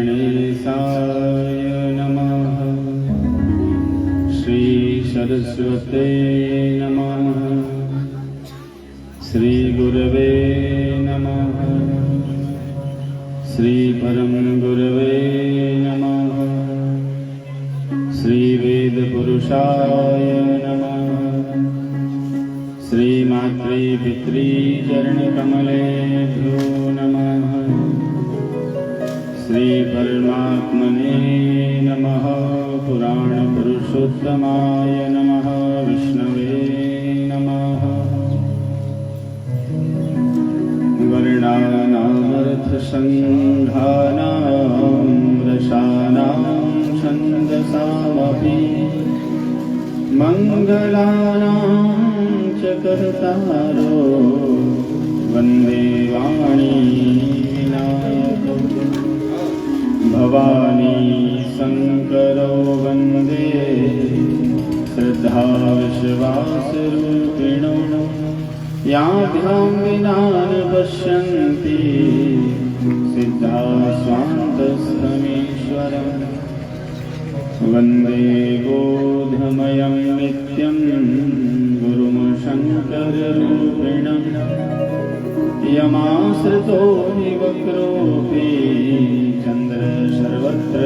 गणेशाय नमः। श्री सरस्वते नमः। श्री गुरवे नमः। श्री परम गुरवे नमः। श्री वेद पुरुषाय नमः। श्री मात्रे पितृ चरण कमलेभ्यो नमः। श्री परमात्मने नमः। पुराण पुरुषोत्तमाय नमः। विष्णवे नमः। वर्णानामर्थसंघानां रसानां छन्दसामपि मङ्गलानां च कर्तारो वन्दे वाणी विनायको। भवानी शङ्करो वन्दे श्रद्धा विश्वासरूपिणो। याभ्यां विना न पश्यन्ति सिद्धा स्वान्तस्थमीश्वरम्। वन्दे बोधमयं नित्यं गुरुं शङ्कररूपिणम्। यमाश्रितो निवक्रोऽपि चन्द्र सर्वत्र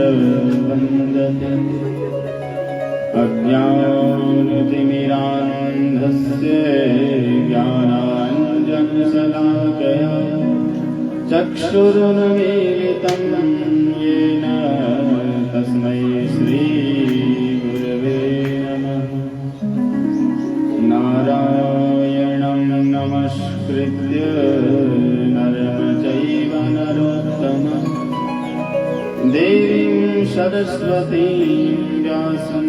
वन्दते। अज्ञानतिमिरान्धस्य ज्ञानाञ्जनशलाकया चक्षुरुन्मीलितं येन तस्मै श्रीगुरवे नमः। नारायणं नमस्कृत्य नरं चैव नरोत्तमं देवीं सरस्वतीं व्यासं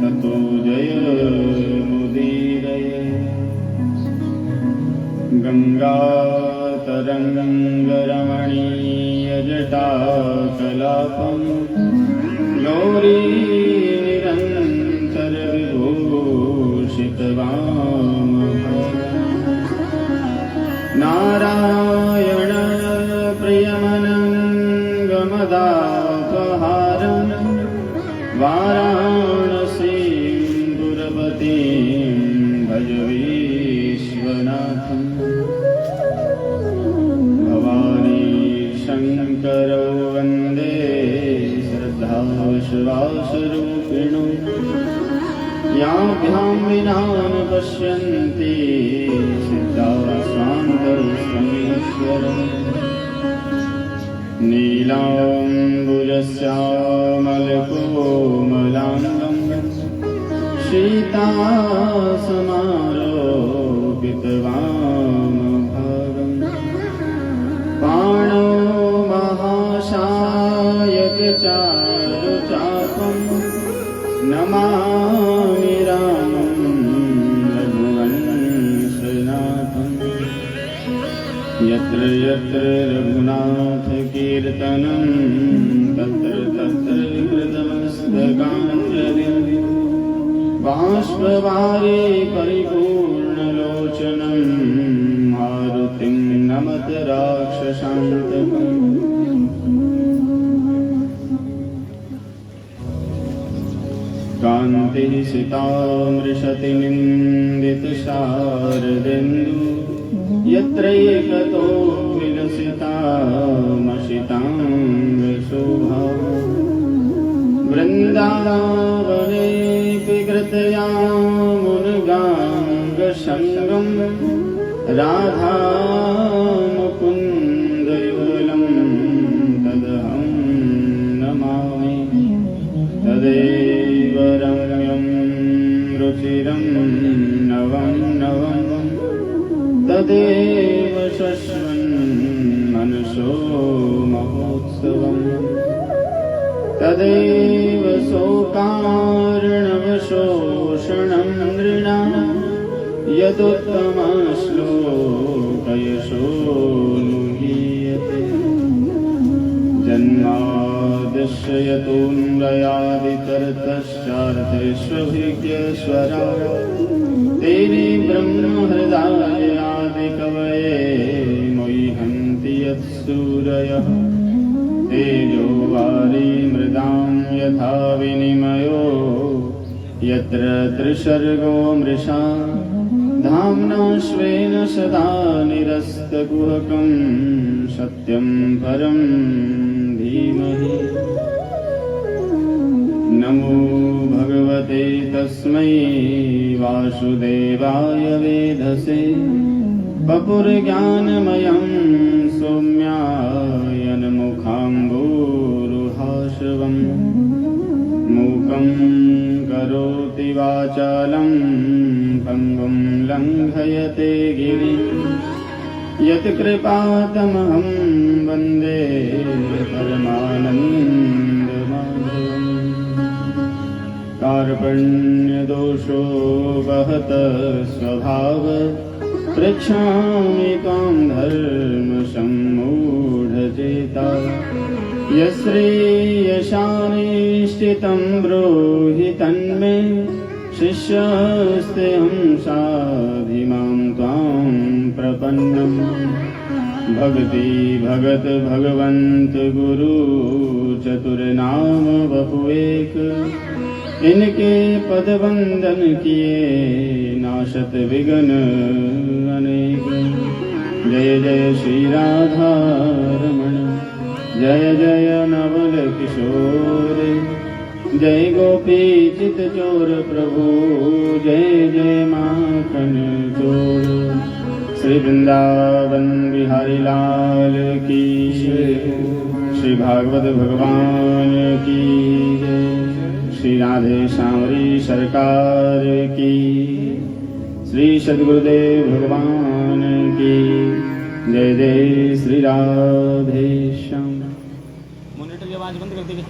ततो जयमुदीरये। गङ्गातरङ्गरमणीयजटाकलापं गौरीनिरन्तरविभूषितवामभागं। नारायण प्रियमनङ्गमदापहारं वाराणसीं दुर्गतिं भज विश्वनाथम्। भवानी शङ्करो वन्दे श्रद्धा विश्वासरूपिणो। याभ्यां विना न पश्यन्ति सिद्धा स्वान्तस्थमीश्वरम्। नीलाम्बुजश्यामलकोमलाङ्गं सीतासमारोपितवामभागं। पाणौ महाशायकचारुचापं नमामि रामं रघुवंशनाथम्। यत्र यत्र रघुनाथकीर्तनं तत्र तत्र कृतमस्तकाञ्जलिं। बाष्पवारे परिपूर्णलोचनं मारुतिं नमत राक्षसान्तकम्। कान्तिः सितामृशति निन्दितशारदेन्दु। यत्रैकतो विलसितामशिताङ्गशोभा। वृन्दावनेऽपि कृतयामुनगाङ्गसङ्गं। राधा मुकुन्दयुगलं तदहं नमामि। तदेव रम्यं रुचिरं नवं नवं। तदेव शश्वन् मनसो महोत्सवम्। तदेव शोकार्णवशोषणं नृणां। यदुत्तमश्लोकयशोऽनुगीयते। जन्माद्यस्य यतोऽन्वयादितरतश्चार्थेष्वभिज्ञस्वरा। तेने ब्रह्महृदाय आदिकवये मुह्यन्ति यत्सूरयः। तेजो वारी मृदां यथा विनिमयो यत्र त्रिसर्गो मृषा धाम्ना स्वेन सदा निरस्तकुहकं सत्यं परं धीमहि। नमो भगवते तस्मै वासुदेवाय वेधसे वपुर्ज्ञानमयं सौम्यायनमुखाम्बोरुहाशवम् मूकं करोति वाचालं पङ्गुं लङ्घयते गिरिं यत्कृपातमहं वन्दे परमानन्दमाधवम्। कार्पण्यदोषो वहत स्वभाव पृच्छामि त्वां धर्मसम्मूढचेता यश्रेयशानिश्चितं ब्रूहि तन्मे शिष्यस्तेऽहं साधिमां त्वां प्रपन्नम्। भक्ति भगत भगवंत गुरु चतुर्नाम वपुएक इनके पद वंदन किए नाशत विघ्न अनेक। जय जय श्री राधा रमण जय जय नवल किशोर जय गोपी चित चोर प्रभु जय जय माखन चोर। श्री वृंदावन बिहारी लाल की श्री भागवत भगवान की जय। श्री राधे श्यामरी सरकार की श्री सद्गुरुदेव भगवान की जय जय श्री राधे श्याम। मॉनिटर की आवाज बंद कर दीजिए।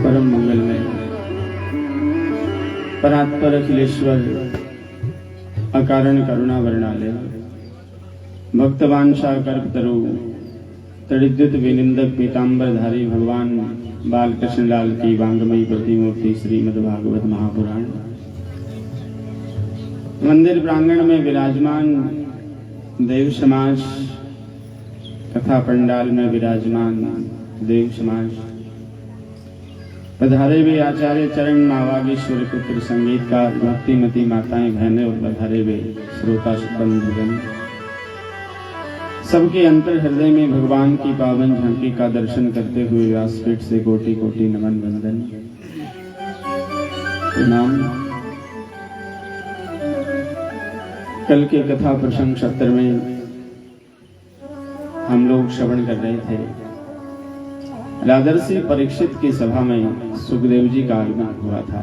परम मंगलमय परात्पर अखिलेश्वर अकारण करुणा वर्णालय भक्तवांशा कल्पतरु तड़िद्युत विनिंदक पीतांबरधारी भगवान बालकृष्ण लाल की वांगमयी प्रतिमूर्ति श्रीमद्भागवत महापुराण मंदिर प्रांगण में विराजमान देव समाज कथा पंडाल में विराजमान देव समाज पधारे वे आचार्य चरण मावागीश्वर पुत्र संगीतकार भक्तिमती माताएं बहनें और पधारे वे श्रोता बंधुगण सबके अंतर हृदय में भगवान की पावन झांकी का दर्शन करते हुए व्यासपीठ से कोटि कोटि नमन वंदन प्रणाम। कल के कथा प्रसंग सत्र में हम लोग श्रवण कर रहे थे राजर्षि परीक्षित की सभा में सुखदेव जी का आगमन हुआ था।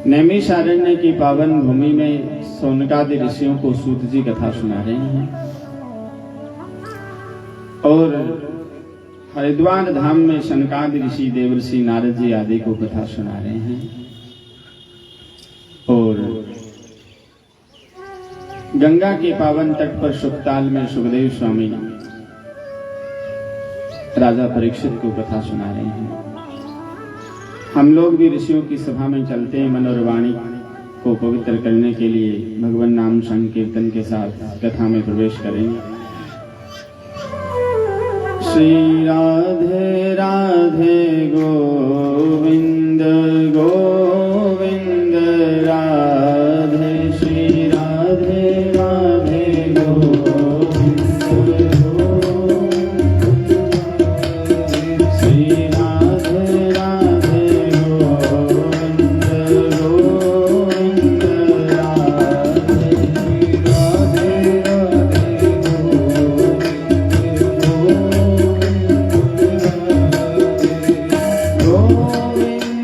नैमिषारण्य की पावन भूमि में सौनकादि ऋषियों को सूत जी कथा सुना रहे हैं और हरिद्वार धाम में शनकादि ऋषि देवर्षि नारद जी आदि को कथा सुना रहे हैं और गंगा के पावन तट पर सुखताल में सुखदेव स्वामी राजा परीक्षित को कथा सुना रहे हैं। हम लोग भी ऋषियों की सभा में चलते हैं मन और वाणी को पवित्र करने के लिए भगवान नाम संकीर्तन के साथ कथा में प्रवेश करेंगे। श्री राधे राधे गोविंद गोविंद राधे श्री राधे राधे गोविंद श्री राधे राधे गोविंद गोविंद राधे राधे राधे गोविंद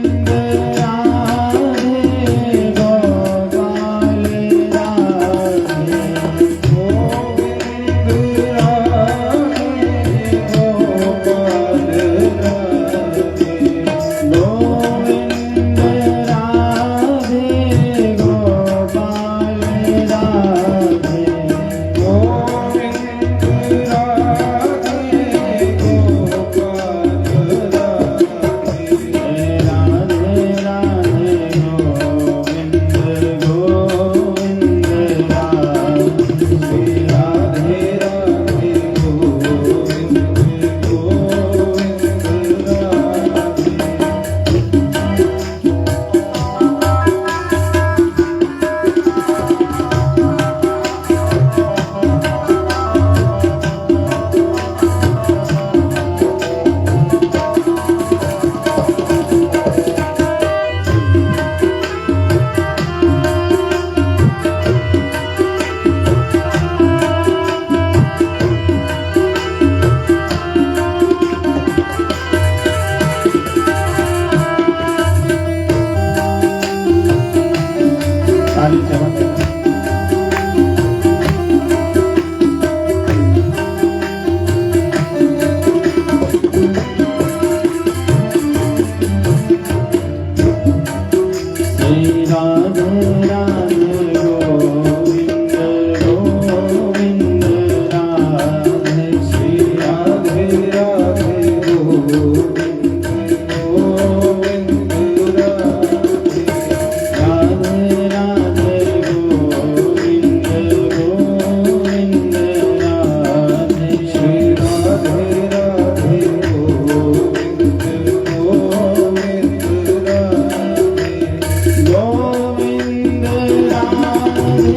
गोविंद राधे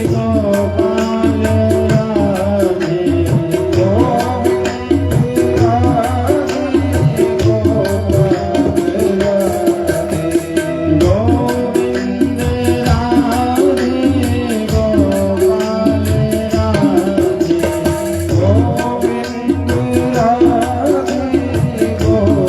गोपाल राधे गोविंद राधे गोपाल राधे गोविंद राधे गोपाल राधे गोविंद राधे गोपाल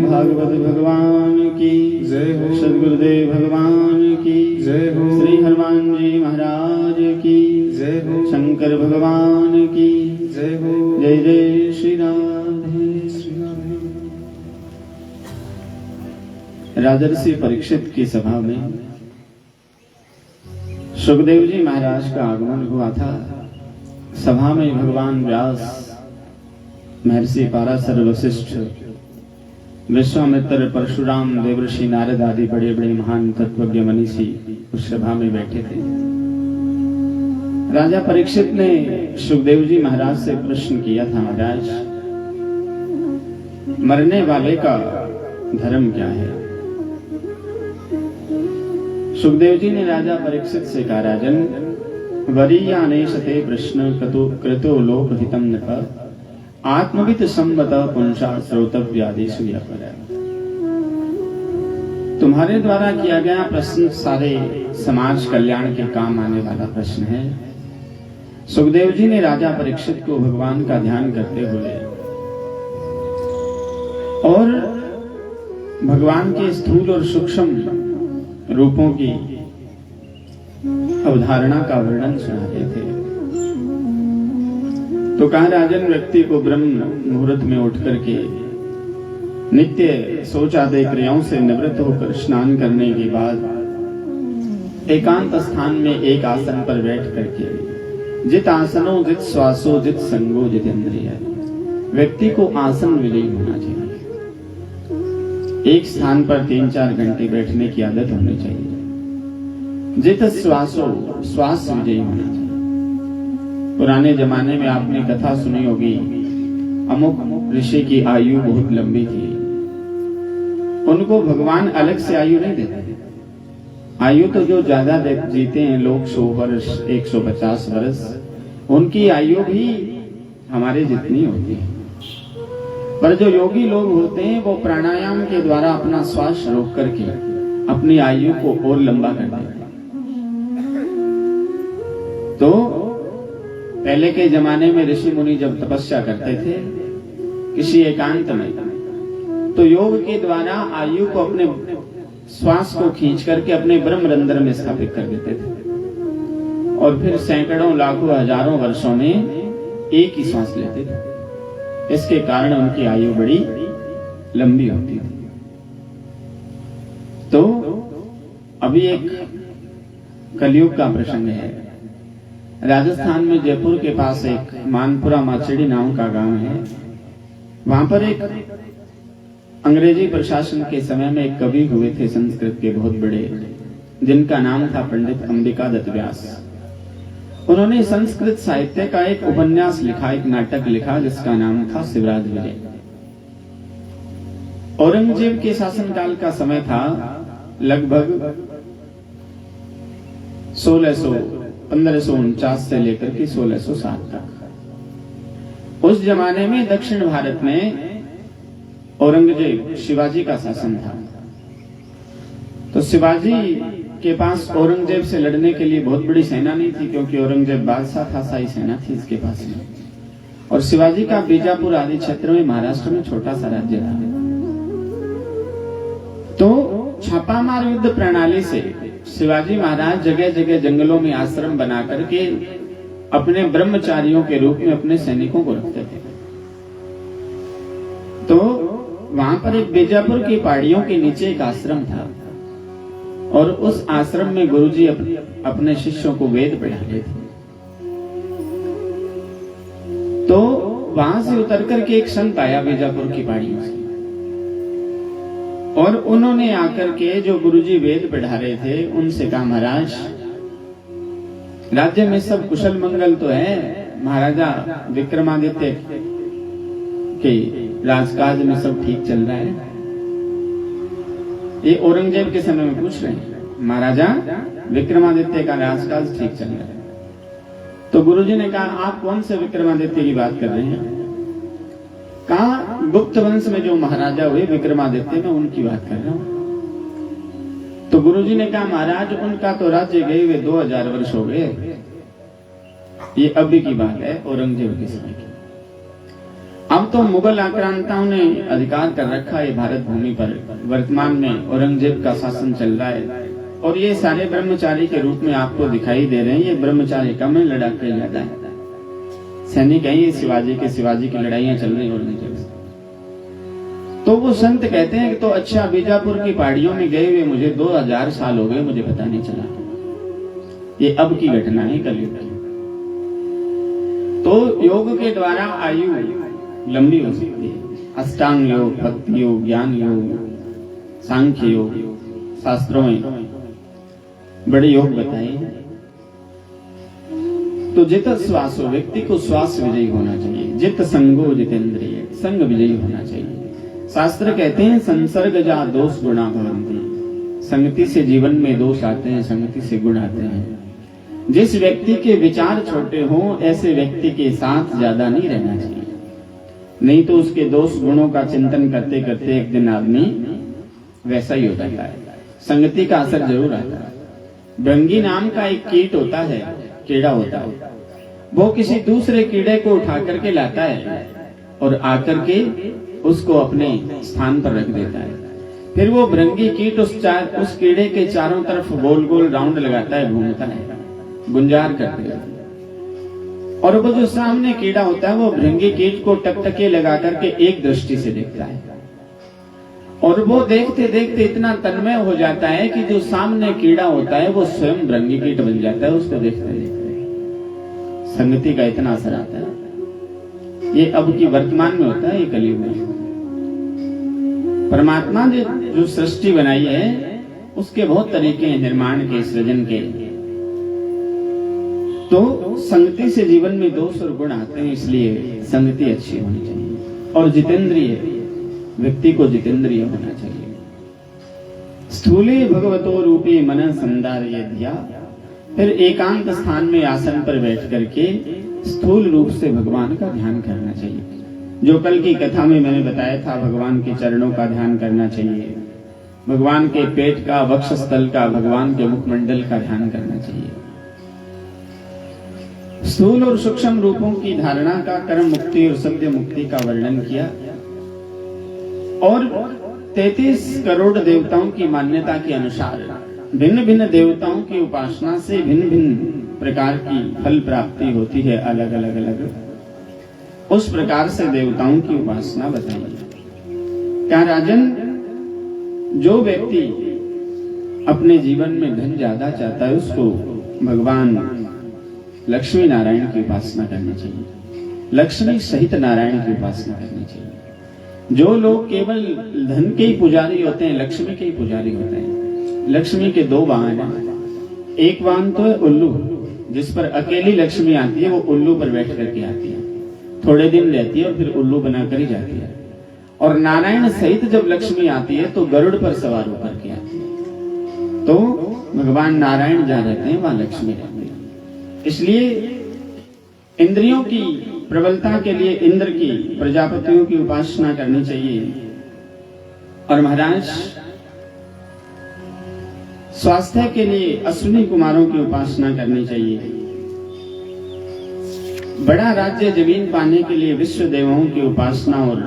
भागवत भगवान की जय हो, सदगुरुदेव भगवान की जय हो, श्री हनुमान जी महाराज की जय हो, शंकर भगवान की जय हो। जय जय श्री राधे श्री राधे। राजर्षि परीक्षित की सभा में सुखदेव जी महाराज का आगमन हुआ था। सभा में भगवान व्यास, महर्षि पाराशर, वशिष्ठ, विश्वामित्र, परशुराम, देवर्षि नारद आदि बड़े बड़े महान तत्वज्ञ मनीषी उस सभा में बैठे थे। राजा परीक्षित ने सुखदेव जी महाराज से प्रश्न किया था, महाराज मरने वाले का धर्म क्या है? सुखदेव जी ने राजा परीक्षित से कहा, राजन वरीयानेशते प्रश्न कृतो लोकहितं नृप आत्मविद संवत पुंसा श्रोतव्यादेशु यपर। तुम्हारे द्वारा किया गया प्रश्न सारे समाज कल्याण के काम आने वाला प्रश्न है। सुखदेव जी ने राजा परीक्षित को भगवान का ध्यान करते हुए और भगवान के स्थूल और सूक्ष्म रूपों की अवधारणा का वर्णन सुनाते थे। तो कहा, राजन व्यक्ति को ब्रह्म मुहूर्त में उठ करके नित्य शौच आदि क्रियाओं से निवृत्त होकर स्नान करने के बाद एकांत स्थान में एक आसन पर बैठ करके जित आसनो जित श्वासो जित संगो जित इंद्रिय, व्यक्ति को आसन विजयी होना चाहिए। एक स्थान पर 3-4 घंटे बैठने की आदत होनी चाहिए। जित श्वासो, श्वास विजयी होना चाहिए। पुराने जमाने में आपने कथा सुनी होगी, अमुक ऋषि की आयु बहुत लंबी थी। उनको भगवान अलग से आयु नहीं देते। आयु तो जो ज्यादा जीते हैं लोग, 100 वर्ष, 150 वर्ष, उनकी आयु भी हमारे जितनी होती है। पर जो योगी लोग होते हैं वो प्राणायाम के द्वारा अपना श्वास रोक करके अपनी आयु को और लंबा कर देते हैं। तो पहले के जमाने में ऋषि मुनि जब तपस्या करते थे किसी एकांत में, तो योग के द्वारा आयु को अपने श्वास को खींच करके अपने ब्रह्मरंध्र में स्थापित कर देते थे और फिर सैकड़ों, लाखों, हजारों वर्षों में एक ही सांस लेते थे। इसके कारण उनकी आयु बड़ी लंबी होती थी। तो अभी एक कलयुग का प्रसंग है। राजस्थान में जयपुर के पास एक मानपुरा माचेड़ी नाम का गांव है। वहां पर एक अंग्रेजी प्रशासन के समय में एक कवि हुए थे संस्कृत के बहुत बड़े, जिनका नाम था पंडित अंबिका दत्त व्यास। उन्होंने संस्कृत साहित्य का एक उपन्यास लिखा, एक नाटक लिखा जिसका नाम था शिवराज विजय। औरंगजेब के शासनकाल का समय था, लगभग 1549 से लेकर के 1607 तक। उस जमाने में दक्षिण भारत में औरंगजेब शिवाजी का शासन था। तो शिवाजी के पास औरंगजेब से लड़ने के लिए बहुत बड़ी सेना नहीं थी, क्योंकि औरंगजेब बादशाह था, सारी सेना थी इसके पास में। और शिवाजी का बीजापुर आदि क्षेत्र में, महाराष्ट्र में छोटा सा राज्य था। तो छापामार युद्ध प्रणाली से शिवाजी महाराज जगह जगह जंगलों में आश्रम बना करके अपने ब्रह्मचारियों के रूप में अपने सैनिकों को रखते थे। तो वहां पर एक बीजापुर की पहाड़ियों के नीचे एक आश्रम था, और उस आश्रम में गुरुजी अपने शिष्यों को वेद पढ़ा रहे थे। तो वहां से उतर करके एक संत आया बीजापुर की पहाड़ियों से, और उन्होंने आकर के जो गुरुजी वेद पढ़ा रहे थे उनसे कहा, महाराज राज्य में सब कुशल मंगल तो है, महाराजा विक्रमादित्य के राजकाज में सब ठीक चल रहा है? ये औरंगजेब के समय में पूछ रहे हैं, महाराजा विक्रमादित्य का राजकाज ठीक चल रहा है। तो गुरुजी ने कहा, आप कौन से विक्रमादित्य की बात कर रहे हैं? कहा, गुप्त वंश में जो महाराजा हुए विक्रमादित्य, मैं उनकी बात कर रहा हूं। तो गुरुजी ने कहा, महाराज उनका तो राज्य गए हुए 2000 वर्ष हो गए, ये अभी की बात है, औरंगजेब के समय की। अब तो मुगल आक्रांताओं ने अधिकार कर रखा है भारत भूमि पर। वर्तमान में औरंगजेब का शासन चल रहा है, और ये सारे ब्रह्मचारी के रूप में आपको दिखाई दे रहे हैं। ये ब्रह्मचारी कम है, लड़ाके ज्यादा है। सैनिक है ये शिवाजी की लड़ाइयां चल रही औरंगजेब से। तो वो संत कहते हैं कि तो अच्छा, बीजापुर की पहाड़ियों में गए हुए मुझे 2000 साल हो गए, मुझे पता नहीं चला। ये अब की घटना है, कलयुग की। तो योग के द्वारा आयु लंबी हो सकती है। अष्टांग योग, भक्ति योग, ज्ञान योग, सांख्य योग, शास्त्रों में बड़े योग बताए हैं। तो जित श्वासो, व्यक्ति को श्वास विजयी होना चाहिए। जित संगो जितेंद्रिय, संग विजयी होना चाहिए। शास्त्र कहते हैं, संसर्ग जा दोष गुणा भवन्ति। संगति से जीवन में दोष आते हैं, संगति से गुण आते हैं। जिस व्यक्ति के विचार छोटे हों, ऐसे व्यक्ति के साथ ज्यादा नहीं रहना चाहिए, नहीं तो उसके दोष गुणों का चिंतन करते करते एक दिन आदमी वैसा ही हो जाता है। संगति का असर जरूर आता है। भृंगी नाम का एक कीट होता है, कीड़ा होता है, वो किसी दूसरे कीड़े को उठा करके लाता है और आकर के उसको अपने स्थान पर रख देता है। फिर वो भृंगी कीट उस कीड़े के चारों तरफ गोल गोल राउंड लगाता है, घूमता है, गुंजार करते है। और वो जो सामने कीड़ा होता है वो भृंगी कीट को टकटके लगा करके एक दृष्टि से देखता है, और वो देखते देखते इतना तन्मय हो जाता है कि जो सामने कीड़ा होता है वो स्वयं भृंगी कीट बन जाता है उसको देखते देखते। संगति का इतना असर आता है। ये अब की वर्तमान में होता है, ये कलयुग में। परमात्मा ने जो सृष्टि बनाई है उसके बहुत तरीके हैं निर्माण के, सृजन के। तो संगति से जीवन में दोष और गुण आते हैं, इसलिए संगति अच्छी होनी चाहिए। और जितेंद्रिय, व्यक्ति को जितेंद्रिय होना चाहिए। स्थूले भगवतो रूपे मन संधारयेद्या। फिर एकांत स्थान में आसन पर बैठ करके स्थूल रूप से भगवान का ध्यान करना चाहिए। जो कल की कथा में मैंने बताया था, भगवान के चरणों का ध्यान करना चाहिए, भगवान के पेट का, वक्षस्थल का, भगवान के मुखमंडल का ध्यान करना चाहिए। स्थूल और सूक्ष्म रूपों की धारणा का, कर्म मुक्ति और सत्य मुक्ति का वर्णन किया, और 33 करोड़ देवताओं की मान्यता के अनुसार भिन्न भिन्न देवताओं की उपासना से भिन्न भिन्न प्रकार की फल प्राप्ति होती है, अलग अलग अलग। उस प्रकार से देवताओं की उपासना बताई। क्या राजन, जो व्यक्ति अपने जीवन में धन ज्यादा चाहता है उसको भगवान लक्ष्मी नारायण की उपासना करनी चाहिए, लक्ष्मी सहित नारायण की उपासना करनी चाहिए। जो लोग केवल धन के ही पुजारी होते हैं, लक्ष्मी के ही पुजारी होते हैं। लक्ष्मी के दो वाहन हैं, एक वाहन तो है उल्लू, जिस पर अकेली लक्ष्मी आती है, वो उल्लू पर बैठ करके आती है, थोड़े दिन रहती है और फिर उल्लू बनाकर ही जाती है। और नारायण सहित जब लक्ष्मी आती है तो गरुड़ पर सवार होकर के आती है। तो भगवान नारायण जहाँ रहते हैं वहां लक्ष्मी रहती है। इसलिए इंद्रियों की प्रबलता के लिए इंद्र की, प्रजापतियों की उपासना करनी चाहिए। और महाराज स्वास्थ्य के लिए अश्विनी कुमारों की उपासना करनी चाहिए। बड़ा राज्य जमीन पाने के लिए विश्व देवों की उपासना और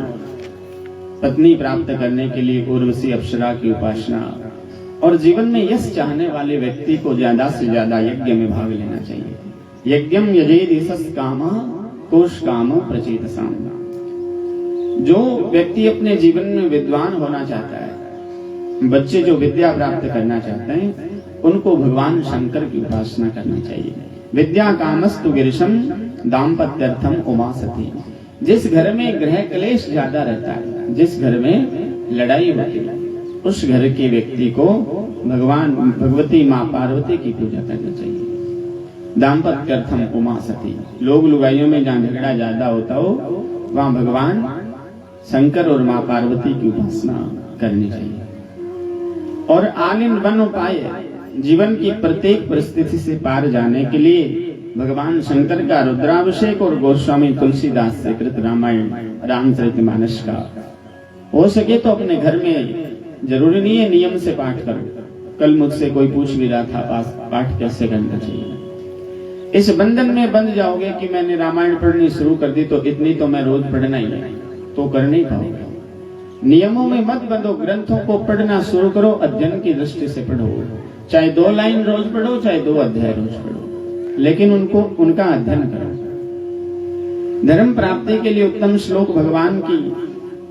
पत्नी प्राप्त करने के लिए उर्वशी अप्सरा की उपासना, और जीवन में यश चाहने वाले व्यक्ति को ज्यादा से ज्यादा यज्ञ में भाग लेना चाहिए। यज्ञम यजेद यशस् कामा कोश काम प्रचेतसाम। जो व्यक्ति अपने जीवन में विद्वान होना चाहता है, बच्चे जो विद्या प्राप्त करना चाहते हैं, उनको भगवान शंकर की उपासना करना चाहिए। विद्या कामस्तु गिरिशम दाम्पत्यर्थम उमा सती। जिस घर में गृह क्लेश ज्यादा रहता है, जिस घर में लड़ाई होती है, उस घर के व्यक्ति को भगवान भगवती माँ पार्वती की पूजा करनी चाहिए। दाम्पत्यर्थम उमा सती। लोग लुगाइयों में जहाँ झगड़ा ज्यादा होता हो, वहां भगवान शंकर और माँ पार्वती की उपासना करनी चाहिए। और ऑल इन वन उपाय जीवन की प्रत्येक परिस्थिति से पार जाने के लिए भगवान शंकर का रुद्राभिषेक और गोस्वामी तुलसीदास से कृत रामायण रामचरितमानस का हो सके तो अपने घर में, जरूरी नहीं है नियम से पाठ करो। कल मुझसे कोई पूछ भी रहा था पाठ कैसे करना चाहिए। इस बंधन में बंध जाओगे कि मैंने रामायण पढ़नी शुरू कर दी तो इतनी तो मैं रोज पढ़ना ही है, तो कर नहीं पाओगे। नियमों में मत बंधो, ग्रंथों को पढ़ना शुरू करो, अध्ययन की दृष्टि से पढ़ो। चाहे 2 लाइन रोज पढ़ो, चाहे 2 अध्याय रोज पढ़ो, लेकिन उनका अध्ययन करो। धर्म प्राप्ति के लिए उत्तम श्लोक भगवान की,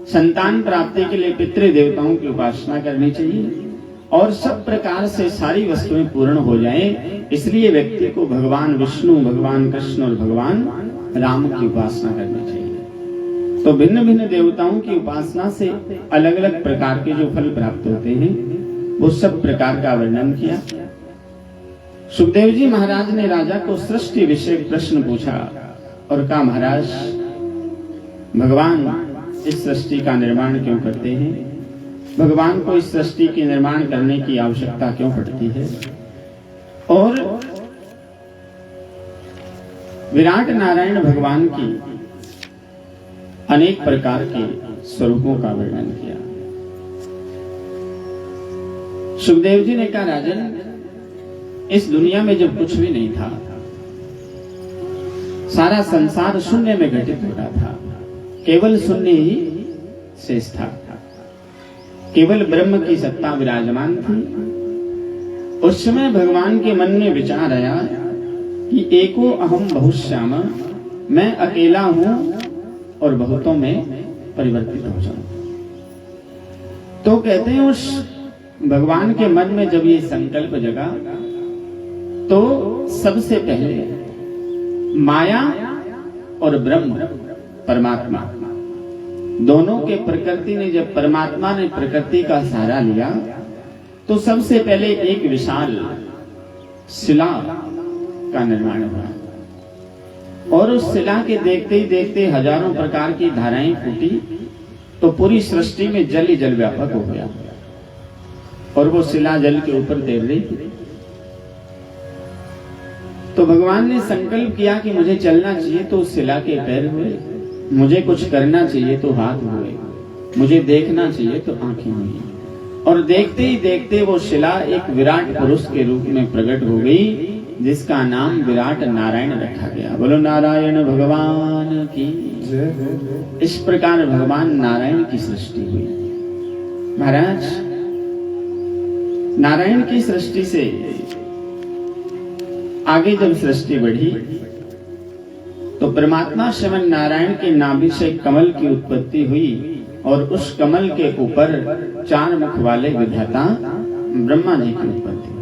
संतान प्राप्ति के लिए पितृ देवताओं की उपासना करनी चाहिए। और सब प्रकार से सारी वस्तुएं पूर्ण हो जाएं, इसलिए व्यक्ति को भगवान विष्णु, भगवान कृष्ण और भगवान राम की उपासना करनी चाहिए। तो भिन्न भिन्न देवताओं की उपासना से अलग अलग प्रकार के जो फल प्राप्त होते हैं, वो सब प्रकार का वर्णन किया। सुखदेव जी महाराज ने राजा को सृष्टि विषय प्रश्न पूछा और कहा, महाराज भगवान इस सृष्टि का निर्माण क्यों करते हैं? भगवान को इस सृष्टि के निर्माण करने की आवश्यकता क्यों पड़ती है? और विराट नारायण भगवान की अनेक प्रकार के स्वरूपों का वर्णन किया। सुखदेव जी ने कहा, राजन इस दुनिया में जब कुछ भी नहीं था, सारा संसार शून्य में घटित हो रहा था, केवल शून्य ही शेष था, केवल ब्रह्म की सत्ता विराजमान थी। उस समय भगवान के मन में विचार आया कि एको अहम बहुश्याम, मैं अकेला हूं और बहुतों में परिवर्तित हो जाऊं। तो कहते हैं उस भगवान के मन में जब ये संकल्प जगा, तो सबसे पहले माया और ब्रह्म परमात्मा दोनों के प्रकृति ने, जब परमात्मा ने प्रकृति का सहारा लिया, तो सबसे पहले एक विशाल शिला का निर्माण हुआ। और उस शिला के देखते ही देखते हजारों प्रकार की धाराएं फूटी, तो पूरी सृष्टि में जल ही जल व्यापक हो गया। और वो शिला जल के ऊपर तैर रही थी। तो भगवान ने संकल्प किया कि मुझे चलना चाहिए तो शिला के पैर हुए, मुझे कुछ करना चाहिए तो हाथ हुए, मुझे देखना चाहिए तो आंखें हुई। और देखते ही देखते वो शिला एक विराट पुरुष के रूप में प्रकट हो गई, जिसका नाम विराट नारायण रखा गया। बोलो नारायण भगवान की। इस प्रकार भगवान नारायण की सृष्टि हुई। महाराज नारायण की सृष्टि से आगे जब सृष्टि बढ़ी, तो परमात्मा श्रीमन नारायण के नाभि से कमल की उत्पत्ति हुई। और उस कमल के ऊपर 4 मुख वाले विधाता ब्रह्मा जी की उत्पत्ति हुई।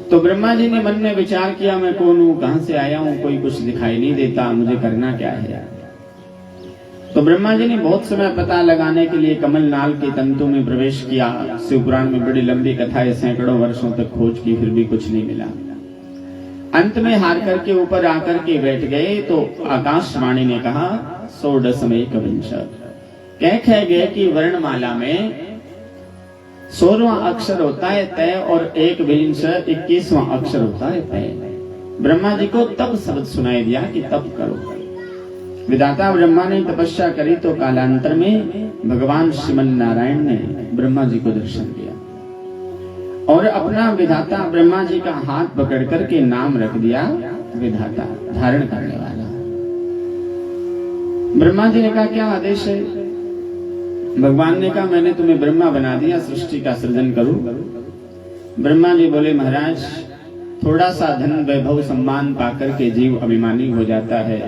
तो ब्रह्मा जी ने मन में विचार किया, मैं कौन हूं, कहां से आया हूं, कोई कुछ दिखाई नहीं देता, मुझे करना क्या है। तो ब्रह्मा जी ने बहुत समय पता लगाने के लिए कमल नाल के तंतु में प्रवेश किया। शिवपुराण में बड़ी लंबी कथा है, सैकड़ों वर्षों तक खोज की, फिर भी कुछ नहीं मिला। अंत में हार करके ऊपर आकर के बैठ गए तो आकाशवाणी ने कहा 16 कह गए कि वर्णमाला में 16वां अक्षर होता है तय और 21वां अक्षर होता है तय। ब्रह्मा जी को तब शब्द सुनाई दिया कि तप करो। विधाता ब्रह्मा ने तपस्या करी तो कालांतर में भगवान श्रीमन नारायण ने ब्रह्मा जी को दर्शन दिया और अपना विधाता ब्रह्मा जी का हाथ पकड़ करके नाम रख दिया विधाता, धारण करने वाला। ब्रह्मा जी ने कहा क्या आदेश है? भगवान ने कहा मैंने तुम्हें ब्रह्मा बना दिया, सृष्टि का सृजन करूं। ब्रह्मा जी बोले महाराज, थोड़ा सा धन वैभव सम्मान पाकर के जीव अभिमानी हो जाता है,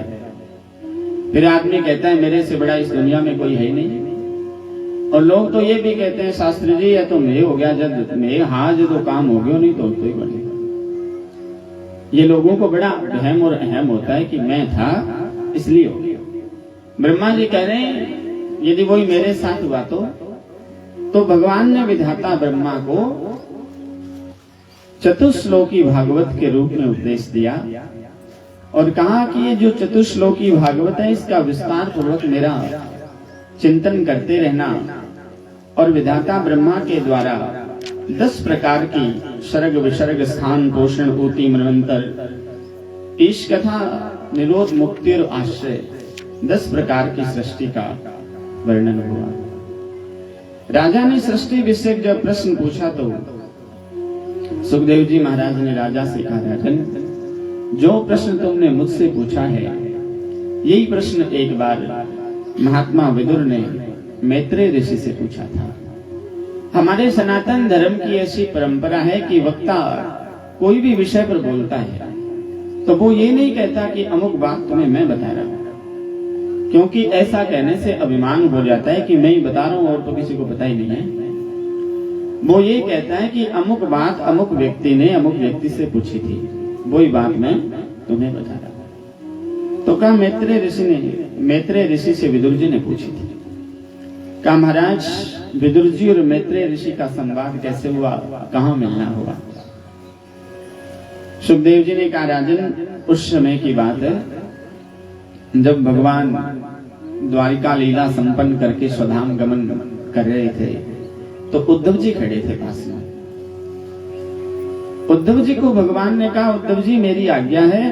फिर आदमी कहता है मेरे से बड़ा इस दुनिया में कोई है ही नहीं। और लोग तो ये भी कहते हैं शास्त्री जी या तो मैं हो गया, जब मैं हाँ जो तो काम हो गया, नहीं तो ही बढ़ेगा। ये लोगों को बड़ा अहम और अहम होता है कि मैं था इसलिए हो गया। ब्रह्मा जी कह रहे हैं यदि वही मेरे साथ हुआ तो भगवान ने विधाता ब्रह्मा को चतुश्लोकी भागवत के रूप में उपदेश दिया और कहा कि ये जो चतुश्लोकी भागवत है इसका विस्तार पूर्वक मेरा चिंतन करते रहना। और विधाता ब्रह्मा के द्वारा 10 प्रकार की सर्ग विसर्ग स्थान पोषण ऊती मनवंतर ईश कथा निरोध मुक्ति और आश्रय 10 प्रकार की सृष्टि का वर्णन हुआ। राजा ने सृष्टि विषय जब प्रश्न पूछा तो सुखदेव जी महाराज ने राजा से कहा, राजन जो प्रश्न तुमने मुझसे पूछा है यही प्रश्न एक बार महात्मा विदुर ने मैत्रेय ऋषि से पूछा था। हमारे सनातन धर्म की ऐसी परंपरा है कि वक्ता कोई भी विषय पर बोलता है तो वो ये नहीं कहता कि अमुक बात तुम्हें मैं बता रहा हूं, क्योंकि ऐसा कहने से अभिमान हो जाता है कि मैं ही बता रहा हूं और तो किसी को पता ही नहीं है। वो ये कहता है कि अमुक बात अमुक व्यक्ति ने अमुक व्यक्ति से पूछी थी, वही बात मैं तुम्हें बता रहा हूं। तो कहा मैत्रेय ऋषि से विदुर जी ने पूछी थी। कहा महाराज विदुर जी और मैत्रेय ऋषि का संवाद कैसे हुआ, कहां मिलना हुआ? सुखदेव जी ने कहा राजन उस समय की बात है जब भगवान द्वारिका लीला संपन्न करके स्वधाम गमन कर रहे थे तो उद्धव जी खड़े थे पास में। उद्धव जी को भगवान ने कहा उद्धव जी मेरी आज्ञा है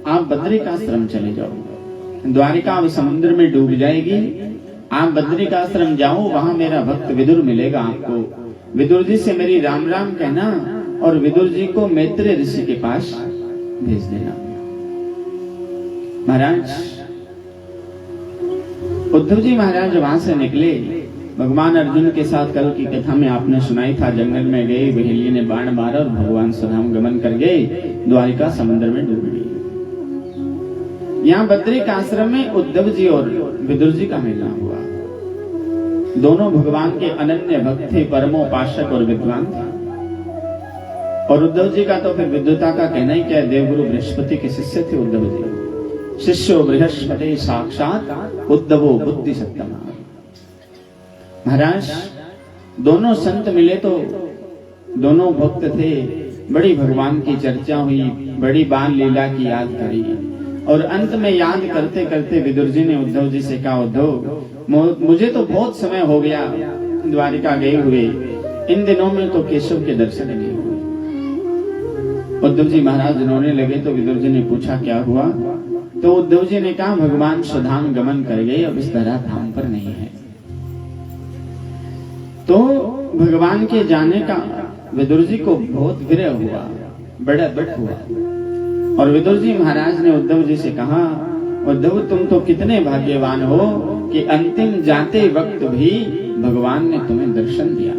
आप बद्रिकाश्रम चले जाओ, द्वारिका अब समुद्र में डूब जाएगी, आप बद्रिकाश्रम जाओ, वहां मेरा भक्त विदुर मिलेगा आपको। विदुर जी से मेरी राम राम कहना और विदुर जी को मैत्रेय ऋषि के पास भेज देना। महाराज उद्धव जी महाराज वहां से निकले। भगवान अर्जुन के साथ कल की कथा में आपने सुनाई था, जंगल में गए, बहेलिये ने बाण मारा और भगवान स्वधाम गमन कर गए, द्वारिका समुद्र में डूब गई। यहाँ बद्रिक आश्रम में उद्धव जी और विदुर जी का मिलना हुआ। दोनों भगवान के अनन्य भक्त थे, परमोपासक और विद्वान थे। और उद्धव जी का तो फिर विद्वता का कहना ही क्या, देवगुरु बृहस्पति के शिष्य थे उद्धव जी। शिष्यो बृहस्पति साक्षात उद्धवो बुद्धि सत्तम। महाराज दोनों संत मिले तो दोनों भक्त थे, बड़ी भगवान की चर्चा हुई, बड़ी बाल लीला की याद करी और अंत में याद करते करते विदुर जी ने उद्धव जी से कहा उद्धव मुझे तो बहुत समय हो गया द्वारिका गए हुए, इन दिनों में तो केशव के दर्शन नहीं हुए। उद्धव जी महाराज रोने लगे तो विदुर जी ने पूछा क्या हुआ? तो उद्धव जी ने कहा भगवान स्वधाम गमन कर गए, अब इस धरा धाम पर नहीं है। तो भगवान के जाने का विदुर जी को बहुत विरह हुआ, बड़ा दुख हुआ। और विदुर जी महाराज ने उद्धव जी से कहा उद्धव तुम तो कितने भाग्यवान हो कि अंतिम जाते वक्त भी भगवान ने तुम्हें दर्शन दिया।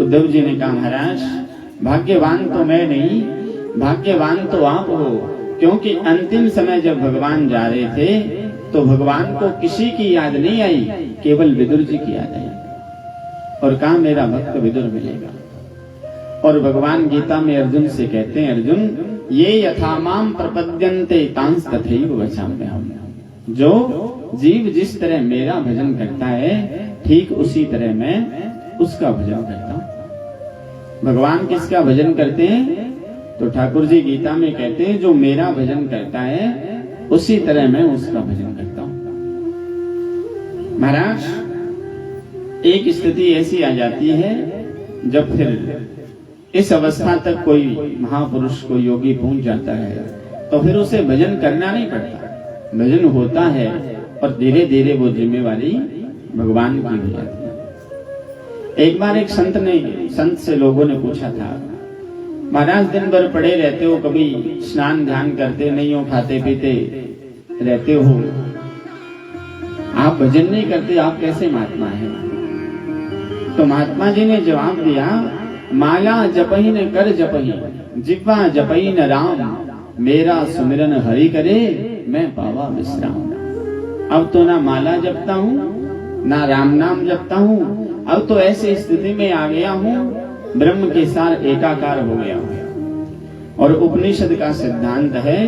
उद्धव जी ने कहा महाराज भाग्यवान तो मैं नहीं, भाग्यवान तो आप हो, क्योंकि अंतिम समय जब भगवान जा रहे थे तो भगवान को किसी की याद नहीं आई, केवल विदुर जी की याद आई। और कहाँ मेरा भक्त विदुर मिलेगा। और भगवान गीता में अर्जुन से कहते हैं, अर्जुन ये यथा माम प्रपद्यन्ते तांस तथैव वचाम्यहम्। जो जीव जिस तरह मेरा भजन करता है ठीक उसी तरह मैं उसका भजन करता हूं। भगवान किसका भजन करते हैं? तो ठाकुर जी गीता में कहते हैं जो मेरा भजन करता है उसी तरह मैं उसका भजन करता हूं। महाराज, एक स्थिति ऐसी आ जाती है जब फिर इस अवस्था तक कोई महापुरुष को योगी पहुंच जाता है तो फिर उसे भजन करना नहीं पड़ता, भजन होता है और धीरे धीरे वो जिम्मेवारी भगवान की हो जाती है। एक बार एक संत से लोगों ने पूछा था, महाराज दिन भर पड़े रहते हो, कभी स्नान ध्यान करते नहीं हो, खाते पीते रहते हो, आप भजन नहीं करते, आप कैसे महात्मा हैं? तो महात्मा जी ने जवाब दिया, माला जपही न कर जपही, जिह्वा जपही न राम, मेरा सुमिरन हरि करे, मैं पावा विश्राम। अब तो ना माला जपता हूँ ना राम नाम जपता हूँ, अब तो ऐसी स्थिति में आ गया हूँ ब्रह्म के साथ एकाकार हो गया हूँ। और उपनिषद का सिद्धांत है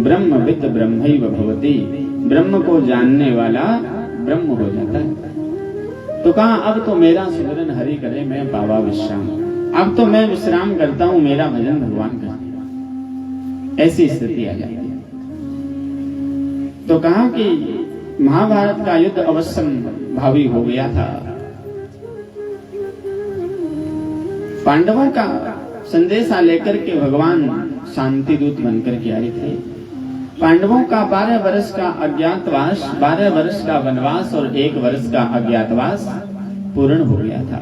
ब्रह्मविद् ब्रह्मैव भवति, ब्रह्म को जानने वाला ब्रह्म हो जाता है। तो कहा अब तो मेरा सुमिरन हरि करे, मैं पावा विश्राम, अब तो मैं विश्राम करता हूं, मेरा भजन भगवान करते। ऐसी स्थिति आ जाती है। तो कहा कि महाभारत का युद्ध अवश्यम भावी हो गया था। पांडवों का संदेशा लेकर के भगवान शांति दूत बनकर के आए थे। पांडवों का 12 वर्ष का अज्ञातवास, 12 वर्ष का वनवास और 1 वर्ष का अज्ञातवास पूर्ण हो गया था।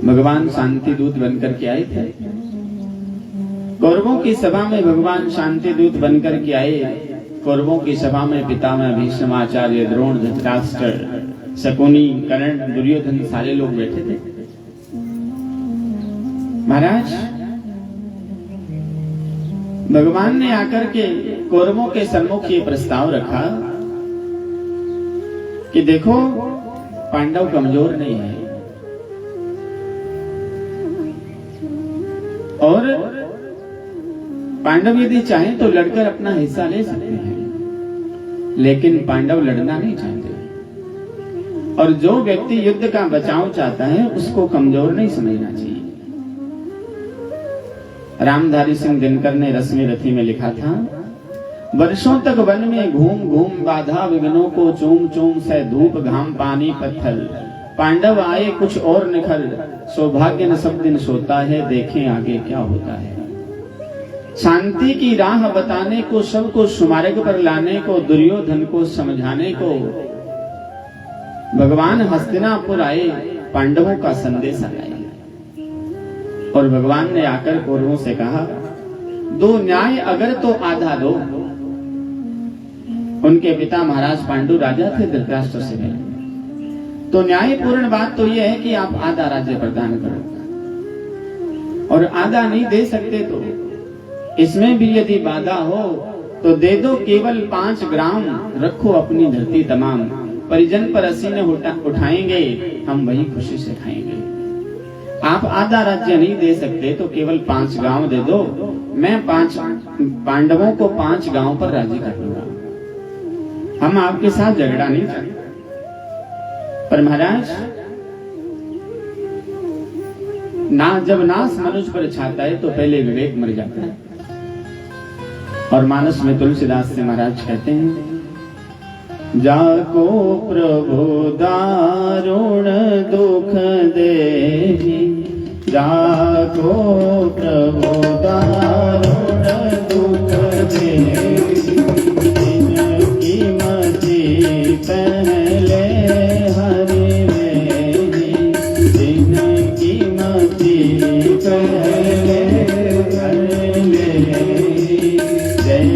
भगवान शांति दूत बनकर के आए थे। कौरवों की सभा में भगवान शांति दूत बनकर के आए। कौरवों की सभा में पितामह भीष्म, आचार्य द्रोण, धृतराष्ट्र, शकुनी, कर्ण, दुर्योधन सारे लोग बैठे थे। महाराज, भगवान ने आकर के कौरवों के सम्मुख ये प्रस्ताव रखा कि देखो पांडव कमजोर नहीं है और पांडव यदि चाहें तो लड़कर अपना हिस्सा ले सकते हैं, लेकिन पांडव लड़ना नहीं चाहते। और जो व्यक्ति युद्ध का बचाव चाहता है उसको कमजोर नहीं समझना चाहिए। रामधारी सिंह दिनकर ने रश्मि रथी में लिखा था, वर्षों तक वन में घूम घूम बाधा विघ्नों को चूम चूम से धूप घाम पानी पत्थर, पांडव आए कुछ और निखर, सौभाग्य न सब दिन सोता है, देखें आगे क्या होता है। शांति की राह बताने को, सबको सुमार्ग पर लाने को, दुर्योधन को समझाने को भगवान हस्तिनापुर आए, पांडवों का संदेश लाए। और भगवान ने आकर कौरवों से कहा, दो न्याय अगर तो आधा दो। उनके पिता महाराज पांडु राजा थे धृतराष्ट्र से पहले। तो न्यायपूर्ण बात तो यह है कि आप आधा राज्य प्रदान करो, और आधा नहीं दे सकते तो इसमें भी यदि बाधा हो तो दे दो, केवल 5 ग्राम रखो अपनी धरती तमाम, परिजन पर असीने उठाएंगे, हम वही खुशी से खाएंगे। आप आधा राज्य नहीं दे सकते तो केवल 5 गांव दे दो, मैं 5 पांडवों को 5 गांव पर राजी कर दूंगा, हम आपके साथ झगड़ा नहीं चाहते। पर महाराज, जब नाश मनुष्य पर छाता है तो पहले विवेक मर जाता है। और मानस में तुलसीदास से महाराज कहते हैं, जाको प्रभु दारुण दुख देहि, जाको प्रभु दारुण दुख देहि, जिनकी मति पहले हरि वेहि, जिनकी मति पहले हरि वेहि, जय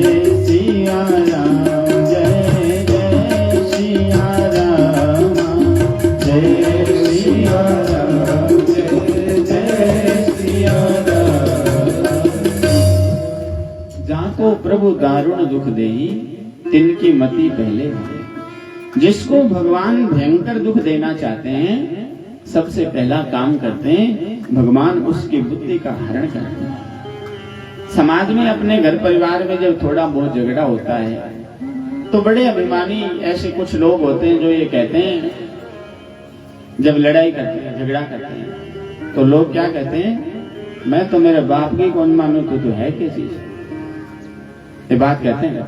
सिया राम, जय जय सिया राम, जय सिया राम, जय जय सिया राम। जाको प्रभु दारुण दुख देहि, तिनकी मति पहले है। जिसको भगवान भयंकर दुख देना चाहते हैं सबसे पहला काम करते हैं, भगवान उसकी बुद्धि का हरण करते हैं। समाज में अपने घर परिवार में जब थोड़ा बहुत झगड़ा होता है तो बड़े अभिमानी ऐसे कुछ लोग होते हैं जो ये कहते हैं, जब लड़ाई करते हैं झगड़ा करते हैं तो लोग क्या कहते हैं, मैं तो मेरे बाप की कौन मानू, तो है क्या चीज, ये बात कहते हैं।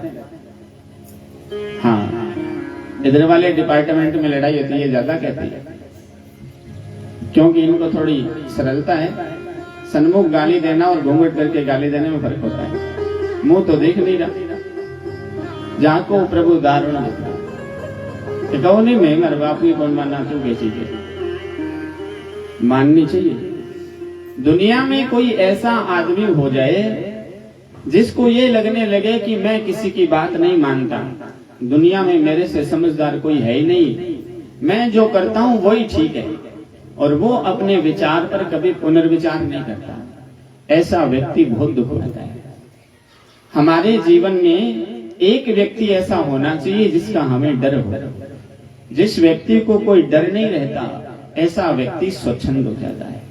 हाँ, इधर वाले डिपार्टमेंट में लड़ाई होती है ये ज्यादा कहती है, क्योंकि इनको थोड़ी सरलता है। सन्मुख गाली देना और घूंघट करके गाली देने में फर्क होता है। मुंह तो देख नहीं रहा, जाको प्रभु दारुण कहो नहीं, मैं मेरे बाप की कौन मानना, तू कैसी के माननी चाहिए। दुनिया में कोई ऐसा आदमी हो जाए जिसको ये लगने लगे कि मैं किसी की बात नहीं मानता, दुनिया में मेरे से समझदार कोई है ही नहीं, मैं जो करता हूं वही ठीक है, और वो अपने विचार पर कभी पुनर्विचार नहीं करता, ऐसा व्यक्ति बहुत दुख होता है। हमारे जीवन में एक व्यक्ति ऐसा होना चाहिए जिसका हमें डर हो। जिस व्यक्ति को कोई डर नहीं रहता ऐसा व्यक्ति स्वच्छंद हो जाता है।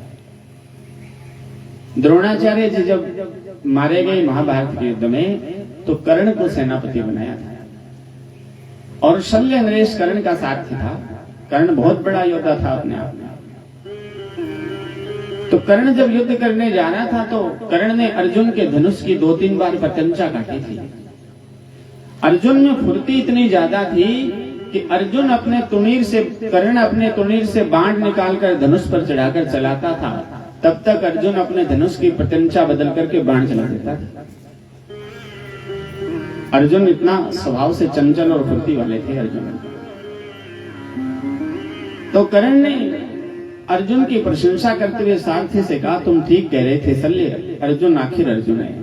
द्रोणाचार्य जी जब मारे गए महाभारत के युद्ध में तो कर्ण को सेनापति बनाया था और शल्य नरेश कर्ण का सारथी था। कर्ण बहुत बड़ा योद्धा था अपने आप में। तो कर्ण जब युद्ध करने जा रहा था तो कर्ण ने अर्जुन के धनुष की 2-3 बार पतंचा काटी थी। अर्जुन में फुर्ती इतनी ज्यादा थी कि अर्जुन अपने तुनीर से, कर्ण अपने तुनीर से बाण निकालकर धनुष पर चढ़ाकर चलाता था, तब तक अर्जुन अपने धनुष की पतंचा बदल करके बाण चला देता था। अर्जुन इतना स्वभाव से चंचल और फुर्ती वाले थे अर्जुन। तो कर्ण ने अर्जुन की प्रशंसा करते हुए सारथी से कहा, तुम ठीक कह रहे थे शल्य, अर्जुन आखिर अर्जुन है।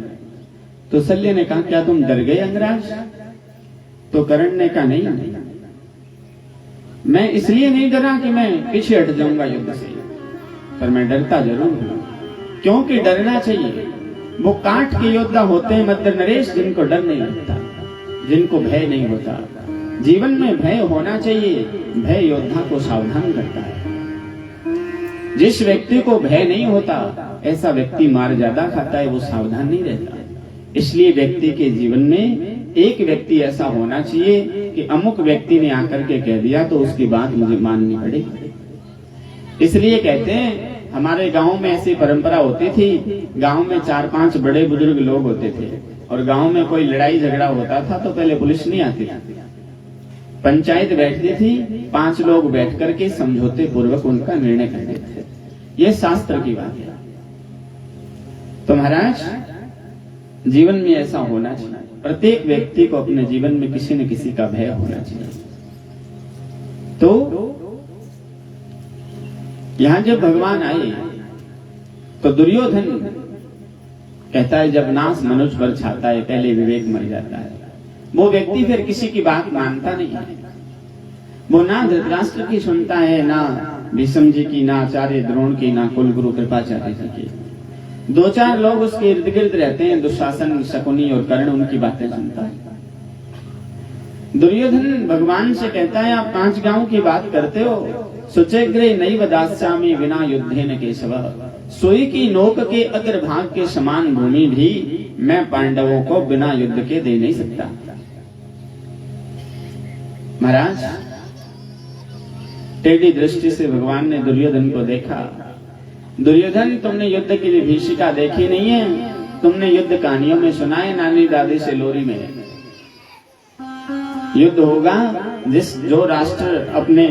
तो शल्य ने कहा, क्या तुम डर गए अंगराज? तो कर्ण ने कहा, नहीं, मैं इसलिए नहीं डरा कि मैं पीछे हट जाऊंगा युद्ध से, पर मैं डरता जरूर हूं, क्योंकि डरना चाहिए। वो कांट के योद्धा होते हैं मध्य नरेश, जिनको डर नहीं लगता, जिनको भय नहीं होता। जीवन में भय होना चाहिए, भय योद्धा को सावधान करता है। जिस व्यक्ति को भय नहीं होता ऐसा व्यक्ति मार ज्यादा खाता है, वो सावधान नहीं रहता। इसलिए व्यक्ति के जीवन में एक व्यक्ति ऐसा होना चाहिए कि अमुक व्यक्ति ने आकर के कह दिया तो उसकी बात मुझे माननी पड़ेगी। इसलिए कहते हैं हमारे गांव में ऐसी परंपरा होती थी, गांव में 4-5 बड़े बुजुर्ग लोग होते थे और गांव में कोई लड़ाई झगड़ा होता था तो पहले पुलिस नहीं आती थी, पंचायत बैठती थी, 5 लोग बैठ करके समझौते पूर्वक उनका निर्णय करते थे। ये शास्त्र की बात है। तो महाराज जीवन में ऐसा होना चाहिए, प्रत्येक व्यक्ति को अपने जीवन में किसी न किसी का भय होना चाहिए। तो यहां जब भगवान आए तो दुर्योधन कहता है, जब नाश मनुष्य पर छाता है पहले विवेक मर जाता है। वो व्यक्ति फिर किसी की बात मानता नहीं है। वो ना धृतराष्ट्र की सुनता है, ना भीष्म जी की, ना आचार्य द्रोण की, ना कुलगुरु कृपाचार्य जी की। 2-4 लोग उसके इर्द गिर्द रहते हैं, दुशासन, शकुनी और कर्ण, उनकी बातें सुनता है। दुर्योधन भगवान से कहता है, आप 5 गांव की बात करते हो, सुचेग्रे नैव दास्यामि विना युद्धेन केशव, सुई की नोक के अग्रभाग के समान भूमि भी मैं पांडवों को बिना युद्ध के दे नहीं सकता। महाराज टेढ़ी दृष्टि से भगवान ने दुर्योधन को देखा। दुर्योधन, तुमने युद्ध की विभीषिका देखी नहीं है, तुमने युद्ध कहानियों में सुना है, नानी दादी से लोरी में। युद्ध होगा, जो राष्ट्र अपने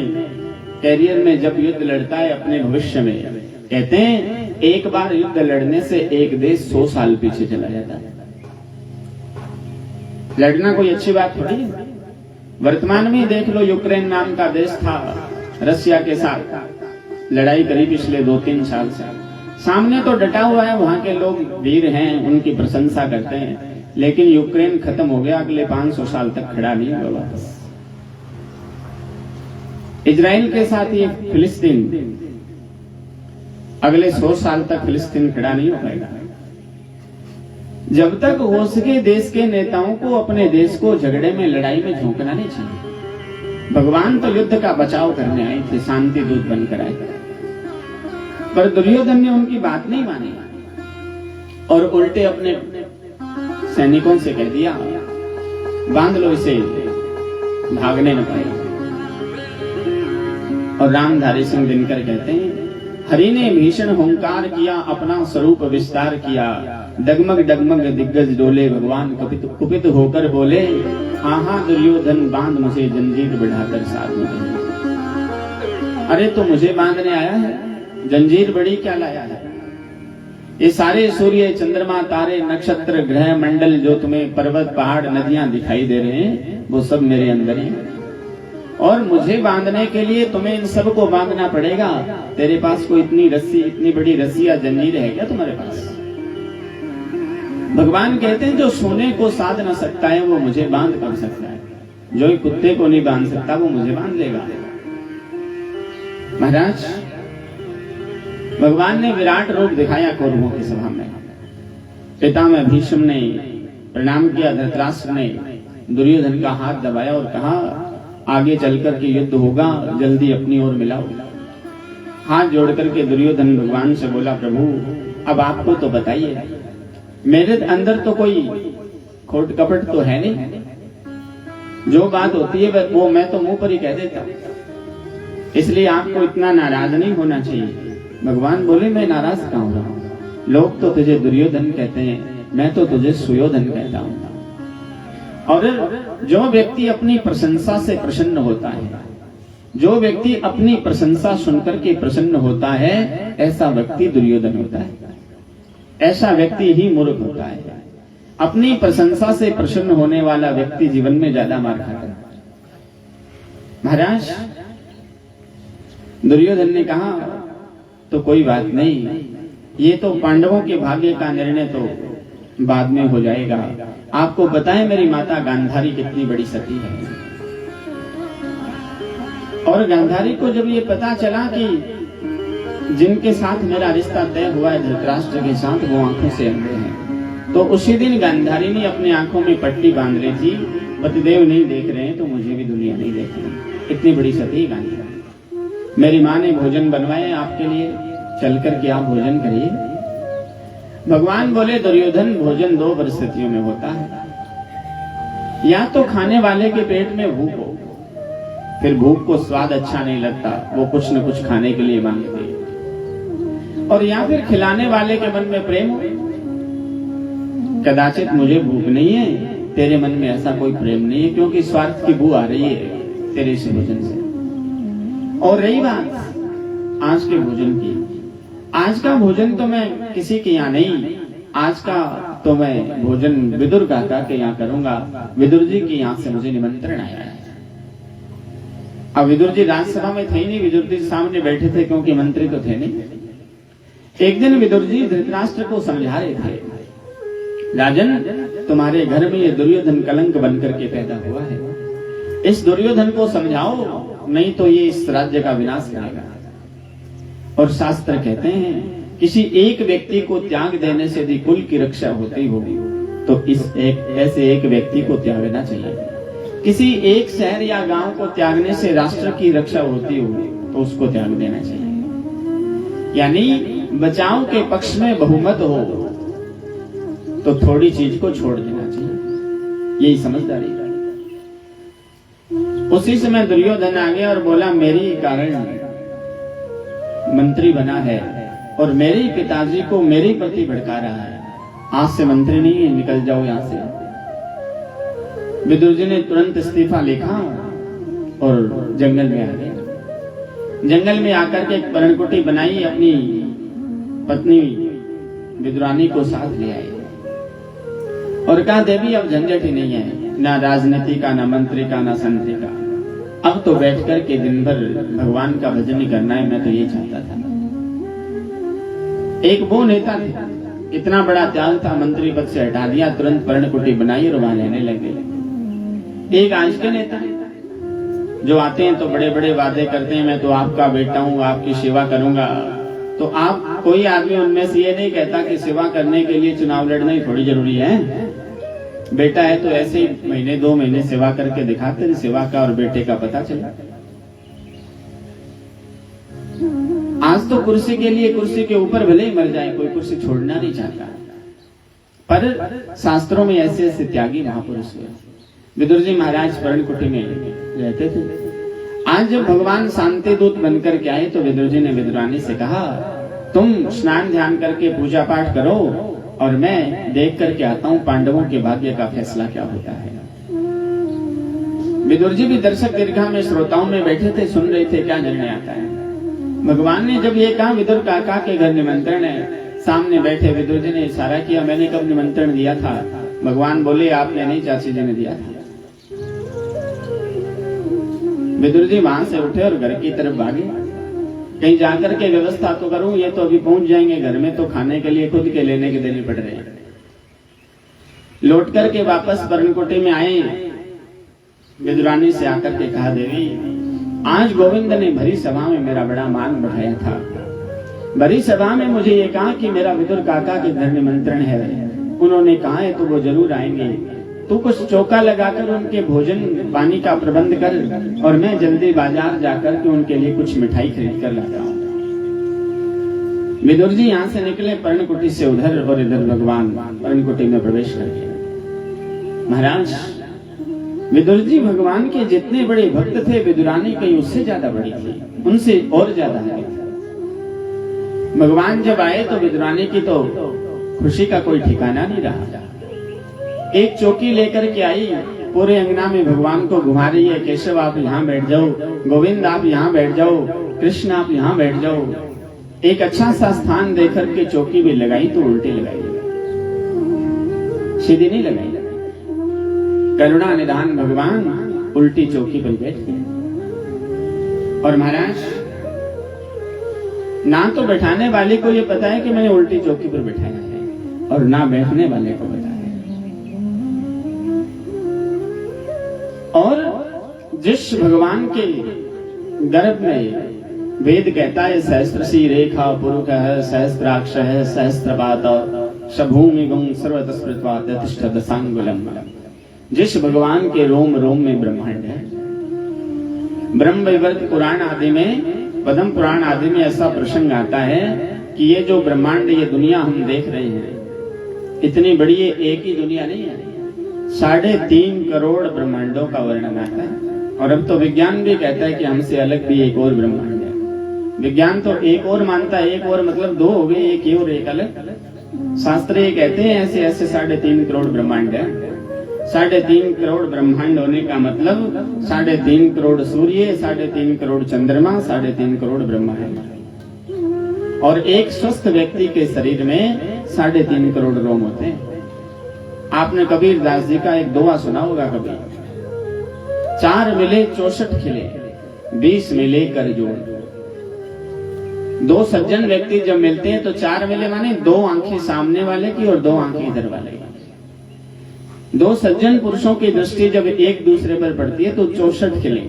कैरियर में जब युद्ध लड़ता है अपने भविष्य में, कहते हैं एक बार युद्ध लड़ने से एक देश 100 साल पीछे चला जाता है। लड़ना कोई अच्छी बात थोड़ी है। वर्तमान में देख लो, यूक्रेन नाम का देश था, रशिया के साथ लड़ाई करी पिछले 2-3 साल से। सामने तो डटा हुआ है, वहां के लोग वीर हैं, उनकी प्रशंसा करते हैं, लेकिन यूक्रेन खत्म हो गया, अगले 500 साल तक खड़ा नहीं होगा वापस। इजराइल के साथ ये फिलिस्तीन, अगले 100 साल तक फिलिस्तीन खड़ा नहीं हो पाएगा। जब तक हो सके देश के नेताओं को अपने देश को झगड़े में, लड़ाई में झोंकना नहीं चाहिए। भगवान तो युद्ध का बचाव करने आए थे, शांति दूत बनकर आए। पर दुर्योधन ने उनकी बात नहीं मानी और उल्टे अपने सैनिकों से कह दिया, बांध लो इसे, भागने न पाए। और रामधारी सिंह दिनकर कहते हैं, हरि ने भीषण हुंकार किया, अपना स्वरूप विस्तार किया, डगमग डगमग दिग्गज डोले, भगवान कुपित होकर बोले, हाँ हाँ दुर्योधन बांध मुझे जंजीर बढ़ाकर साथ में। अरे तो मुझे बांधने आया है, जंजीर बड़ी क्या लाया है? ये सारे सूर्य चंद्रमा तारे नक्षत्र ग्रह मंडल जो तुम्हें पर्वत पहाड़ नदियां दिखाई दे रहे हैं, वो सब मेरे अंदर ही, और मुझे बांधने के लिए तुम्हें इन सबको बांधना पड़ेगा। तेरे पास कोई इतनी रस्सी, इतनी बड़ी रस्सी या जंजीर है क्या तुम्हारे पास? भगवान कहते हैं, जो सोने को साध न सकता है वो मुझे बांध कर सकता है, जो कुत्ते को नहीं बांध सकता वो मुझे बांध लेगा। महाराज, भगवान ने विराट रूप दिखाया कौरवों की सभा में। पितामह भीष्म ने प्रणाम किया, धृतराष्ट्र ने दुर्योधन का हाथ दबाया और कहा, आगे चलकर के युद्ध होगा, जल्दी अपनी ओर मिलाओ। हाथ जोड़ करके दुर्योधन भगवान से बोला, प्रभु अब आपको तो बताइए, मेरे अंदर तो कोई खोट कपट तो है नहीं, जो बात होती है वो मैं तो मुंह पर ही कह देता, इसलिए आपको इतना नाराज नहीं होना चाहिए। भगवान बोले, मैं नाराज कहाँ हो रहा हूँ? लोग तो तुझे दुर्योधन कहते हैं, मैं तो तुझे सुयोधन कहता हूँ। और जो व्यक्ति अपनी प्रशंसा से प्रसन्न होता है, जो व्यक्ति अपनी प्रशंसा सुनकर के प्रसन्न होता है, ऐसा व्यक्ति दुर्योधन होता है, ऐसा व्यक्ति ही मूर्ख होता है। अपनी प्रशंसा से प्रसन्न होने वाला व्यक्ति जीवन में ज्यादा मार खाता है। महाराज, दुर्योधन ने कहा, तो कोई बात नहीं, ये तो पांडवों के भाग्य का निर्णय तो बाद में हो जाएगा। आपको बताएं, मेरी माता गांधारी कितनी बड़ी सती है। और गांधारी को जब ये पता चला कि जिनके साथ मेरा रिश्ता तय हुआ है धृतराष्ट्र के साथ, वो आंखों से अंधे हैं, तो उसी दिन गांधारी ने अपनी आंखों में पट्टी बांध ली थी, पतिदेव नहीं देख रहे हैं तो मुझे भी दुनिया नहीं देख रही। इतनी बड़ी सती गांधारी। मेरी माँ ने भोजन बनवाए आपके लिए, चल कर के आप भोजन करिए। भगवान बोले, दुर्योधन भोजन दो परिस्थितियों में होता है, या तो खाने वाले के पेट में भूख हो, फिर भूख को स्वाद अच्छा नहीं लगता, वो कुछ न कुछ खाने के लिए मांगते, और या फिर खिलाने वाले के मन में प्रेम हो। कदाचित मुझे भूख नहीं है, तेरे मन में ऐसा कोई प्रेम नहीं है, क्योंकि स्वार्थ की बू आ रही है तेरे इस भोजन से। और रही बात आज के भोजन की, आज का भोजन तो मैं किसी के यहाँ नहीं, आज का तो मैं भोजन विदुर काका के यहाँ करूंगा। विदुर जी के यहाँ से मुझे निमंत्रण आया है। अब विदुर जी राज्यसभा में थे नहीं, विदुर जी सामने बैठे थे क्योंकि मंत्री तो थे नहीं। एक दिन विदुर जी धृतराष्ट्र को समझा रहे थे, राजन तुम्हारे घर में ये दुर्योधन कलंक बनकर के पैदा हुआ है, इस दुर्योधन को समझाओ, नहीं तो ये इस राज्य का विनाश करेगा। और शास्त्र कहते हैं, किसी एक व्यक्ति को त्याग देने से यदि कुल की रक्षा होती हो तो ऐसे एक व्यक्ति को त्यागना चाहिए। किसी एक शहर या गांव को त्यागने से राष्ट्र की रक्षा होती हो तो उसको त्याग देना चाहिए। यानी बचाव के पक्ष में बहुमत हो तो थोड़ी चीज को छोड़ देना चाहिए, यही समझदारी। उसी समय दुर्योधन आ गया और बोला, मेरी कारण मंत्री बना है और मेरे ही पिताजी को मेरे प्रति भड़का रहा है, आज से मंत्री नहीं है, निकल जाओ यहां से। विदुर जी ने तुरंत इस्तीफा लिखा और जंगल में आ गए। जंगल में आकर के एक पर्णकुटी बनाई, अपनी पत्नी विदुरानी को साथ ले आए और कहा, देवी अब झंझट ही नहीं है, ना राजनीति का, ना मंत्री का, ना संतरी का, अब तो बैठ कर के दिन भर भगवान का भजन ही करना है। मैं तो ये चाहता था। एक वो नेता थे, इतना बड़ा त्याग था, मंत्री पद से हटा दिया, तुरंत पर्णकुटी बनाई और वहां रहने लगे। एक आज के नेता जो आते हैं तो बड़े बड़े वादे करते हैं, मैं तो आपका बेटा हूँ, आपकी सेवा करूंगा, तो आप कोई आदमी उनमें से ये नहीं कहता कि सेवा करने के लिए चुनाव लड़ना ही थोड़ी जरूरी है। बेटा है तो ऐसे ही महीने 2 महीने सेवा करके दिखाते हैं, सेवा का और बेटे का पता चला। आज तो कुर्सी के लिए कुर्सी के ऊपर भले ही मर जाए, कोई कुर्सी छोड़ना नहीं चाहता, पर शास्त्रों में ऐसे ऐसे त्यागी महापुरुष हुए। विदुर जी महाराज पर्णकुटी में रहते थे। आज जब भगवान शांति दूत बनकर के आए तो विदुर जी ने विदुरानी से कहा, तुम स्नान ध्यान करके पूजा पाठ करो और मैं देख करके आता हूं पांडवों के भाग्य का फैसला क्या होता है। विदुर जी भी दर्शक दीर्घा में श्रोताओं में बैठे थे, सुन रहे थे क्या निर्णय आता है। भगवान ने जब ये कहा विदुर काका के घर निमंत्रण है, सामने बैठे विदुर जी ने इशारा किया, मैंने कब निमंत्रण दिया था? भगवान बोले आपने नहीं, चाची जी ने दिया था। विदुर जी वहां से उठे और घर की तरफ भागे, कहीं जाकर के व्यवस्था तो करूं, ये तो अभी पहुंच जाएंगे घर में, तो खाने के लिए खुद के लेने के देने पड़ रहे हैं। लौट करके वापस पर्णकुटी में आए, विदुरानी से आकर के कहा, देवी आज गोविंद ने भरी सभा में मेरा बड़ा मान बढ़ाया था। भरी सभा में मुझे ये कहा कि मेरा विदुर काका के घर निमंत्रण है, उन्होंने कहा है तो वो जरूर आएंगे, तू कुछ चौका लगाकर उनके भोजन पानी का प्रबंध कर और मैं जल्दी बाजार जाकर के उनके लिए कुछ मिठाई खरीद कर लाता हूं। विदुर जी यहाँ से निकले पर्णकुटी से उधर और इधर भगवान पर्णकुटी में प्रवेश कर गए। महाराज विदुर जी भगवान के जितने बड़े भक्त थे, विदुरानी कहीं उससे ज्यादा बड़ी थी, उनसे और ज्यादा है। भगवान जब आए तो विदुरानी की तो खुशी का कोई ठिकाना नहीं रहा। एक चौकी लेकर के आई, पूरे अंगना में भगवान को घुमा रही है, केशव आप यहाँ बैठ जाओ, गोविंद आप यहाँ बैठ जाओ, कृष्ण आप यहाँ बैठ जाओ। एक अच्छा सा स्थान देकर के चौकी भी लगाई तो उल्टी लगाई, सीधी नहीं लगाई। करुणा निधान भगवान उल्टी चौकी पर बैठ गए। और महाराज ना तो बैठाने वाले को ये पता है कि मैंने उल्टी चौकी पर बैठाया है, और ना बैठने वाले को पता है। और जिस भगवान के गर्भ में वेद कहता है सहस्त्रशी रेखा पुरुष है, सहस्त्राक्ष है, सहस्त्रपाद शभूमि गुं सर्वतस्पृत्वा तिष्ठ दशांगुलम, जिस भगवान के रोम रोम में ब्रह्मांड है। ब्रह्म वैवर्त पुराण आदि में, पद्म पुराण आदि में ऐसा प्रसंग आता है कि ये जो ब्रह्मांड, ये दुनिया हम देख रहे हैं, इतनी बड़ी ये एक ही दुनिया नहीं है, 3.5 करोड़ ब्रह्मांडों का वर्णन आता है। और अब तो विज्ञान भी कहता है कि हमसे अलग भी एक और ब्रह्मांड है। विज्ञान तो एक और मानता है, एक और मतलब 2 हो गए, एक ही और एक अलग। शास्त्र ये कहते हैं ऐसे ऐसे 3.5 करोड़ ब्रह्मांड है। 3.5 करोड़ ब्रह्मांड होने का मतलब 3.5 करोड़ सूर्य, 3.5 करोड़ चंद्रमा, 3.5 करोड़ ब्रह्मा है। और एक स्वस्थ व्यक्ति के शरीर में 3.5 करोड़ रोम होते हैं। आपने कबीर दास जी का एक दोहा सुना होगा कभी, 4 मिले 64 खिले, 20 मिले कर जोड़। 2 सज्जन व्यक्ति जब मिलते हैं तो 4 मिले माने 2 आंखें सामने वाले की और 2 आंखें इधर वाले की। 2 सज्जन पुरुषों की दृष्टि जब एक दूसरे पर पड़ती है तो 64 खिले,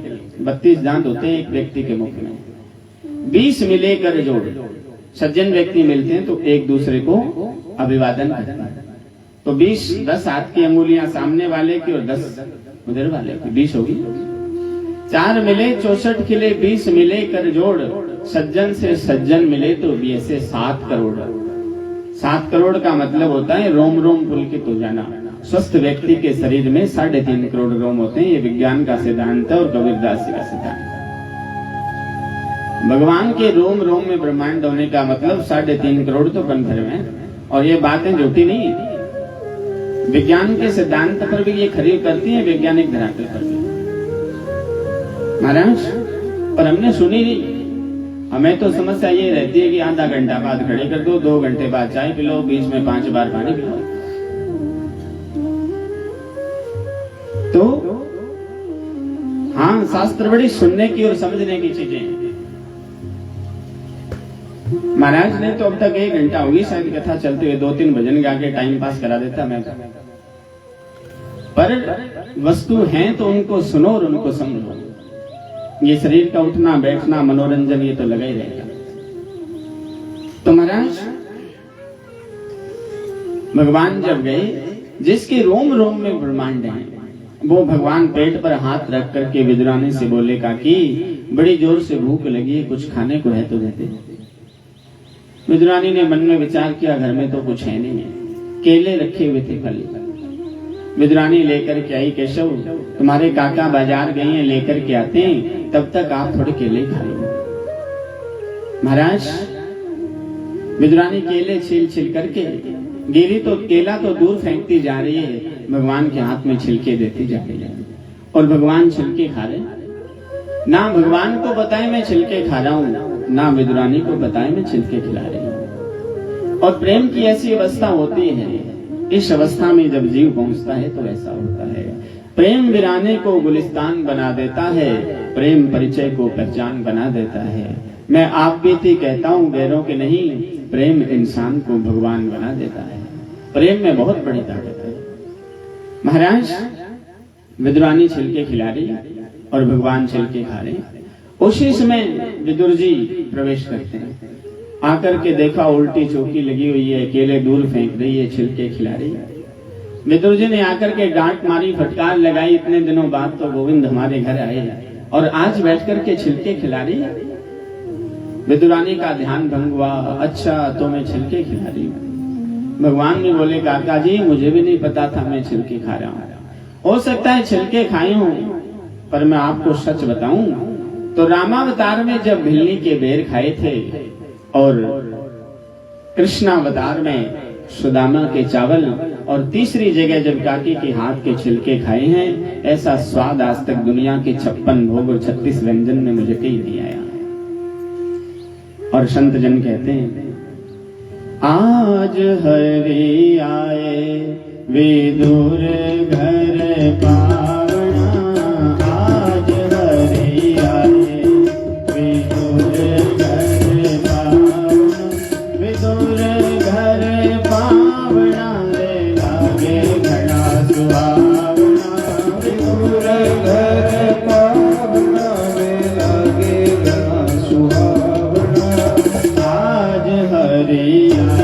32 दांत होते हैं एक व्यक्ति के मुख में। 20 मिले कर जोड़, सज्जन व्यक्ति मिलते हैं तो एक दूसरे को अभिवादन करते हैं। तो 10 हाथ की अंगुलियां सामने वाले की और 10 उधर वाले की, 20 होगी। 4 मिले 64 खिले, 20 मिले कर जोड़, सज्जन से सज्जन मिले तो 20 से 7 करोड़। 7 करोड़ का मतलब होता है रोम रोम पुलकित हो जाना। स्वस्थ व्यक्ति के शरीर में 3.5 करोड़ रोम होते हैं। ये विज्ञान का सिद्धांत है और कबीरदास जी का सिद्धांत। भगवान के रोम रोम में ब्रह्मांड होने का मतलब 3.5 करोड़ तो कंफर्म है। और ये बातें झूठी नहीं है, विज्ञान के सिद्धांत पर भी ये खरी करती है, वैज्ञानिक धरातल पर भी महाराज। और हमने सुनी नहीं, हमें तो समस्या ये रहती है कि आधा घंटा बाद खड़े कर दो, 2 घंटे बाद चाय पिलो, बीच में 5 बार पानी पिलो। तो हाँ, शास्त्र बड़ी सुनने की और समझने की चीजें हैं। महाराज ने तो अब तक 1 घंटा होगी शायद कथा चलते हुए, 2-3 भजन गा के टाइम पास करा देता मैं। पर वस्तु हैं तो उनको सुनो और उनको समझो। ये शरीर का उठना बैठना मनोरंजन ये तो लगा ही रहेगा। तो महाराज भगवान जब गए, जिसके रोम रोम में ब्रह्मांड है, वो भगवान पेट पर हाथ रख करके विदुरानी से बोले, का कि बड़ी जोर से भूख लगी है, कुछ खाने को है तो देते। विदुरानी ने मन में विचार किया, घर में तो कुछ है नहीं है, केले रखे हुए थे फल। विदुरानी लेकर के आई, केशव तुम्हारे काका बाजार गए हैं, लेकर के आते हैं, तब तक आप थोड़े केले खा लो। महाराज, विदुरानी केले छील छील करके गिरी तो केला तो दूर फेंकती जा रही है, भगवान के हाथ में छिलके देती जा रही है, और भगवान छिलके खा रहे। ना भगवान को बताए मैं छिलके खा रहा हूं, ना विदुरानी को बताए मैं छिलके खिला रही हूं। और प्रेम की ऐसी अवस्था होती है, इस अवस्था में जब जीव पहुंचता है तो ऐसा होता है। प्रेम वीराने को गुलिस्तान बना देता है, प्रेम परिचय को पहचान बना देता है। मैं आप बीती कहता हूं, गैरों के नहीं, प्रेम इंसान को भगवान बना देता है। प्रेम में बहुत बड़ी ताकत है। महाराज, विदुरानी छिलके खिला रही और भगवान छिलके खा रहे। उसी समय विदुर जी प्रवेश करते हैं। आकर के देखा उल्टी चौकी लगी हुई है, केले दूर फेंक रही है, छिलके खिला रही है। विदुर जी ने आकर के डांट मारी, फटकार लगाई, इतने दिनों बाद तो गोविंद हमारे घर आए और आज बैठ करके छिलके खिला रही है। विदुरानी का ध्यान भंग हुआ, अच्छा तो मैं छिलके खिला रही हूँ। भगवान ने बोले, काका जी मुझे भी नहीं पता था मैं छिलके खा रहा हूँ। हो सकता है छिलके खाई हूँ, पर मैं आपको सच बताऊं तो रामावतार में जब भिल्ली के बेर खाए थे और कृष्णावतार में सुदामा के चावल, और तीसरी जगह जब काकी के हाथ के छिलके खाए हैं, ऐसा स्वाद आज तक दुनिया के 56 भोग और 36 व्यंजन में मुझे कहीं नहीं आया। और संत जन कहते हैं, आज हरि आए विदुर घर पावना, आज हरि आए विदुर घर पावना, विदुर घर पावना रे लागे घड़ा सुहावना, विदुर घर पावना रे लागे घड़ा सुहावना, आज हरि आज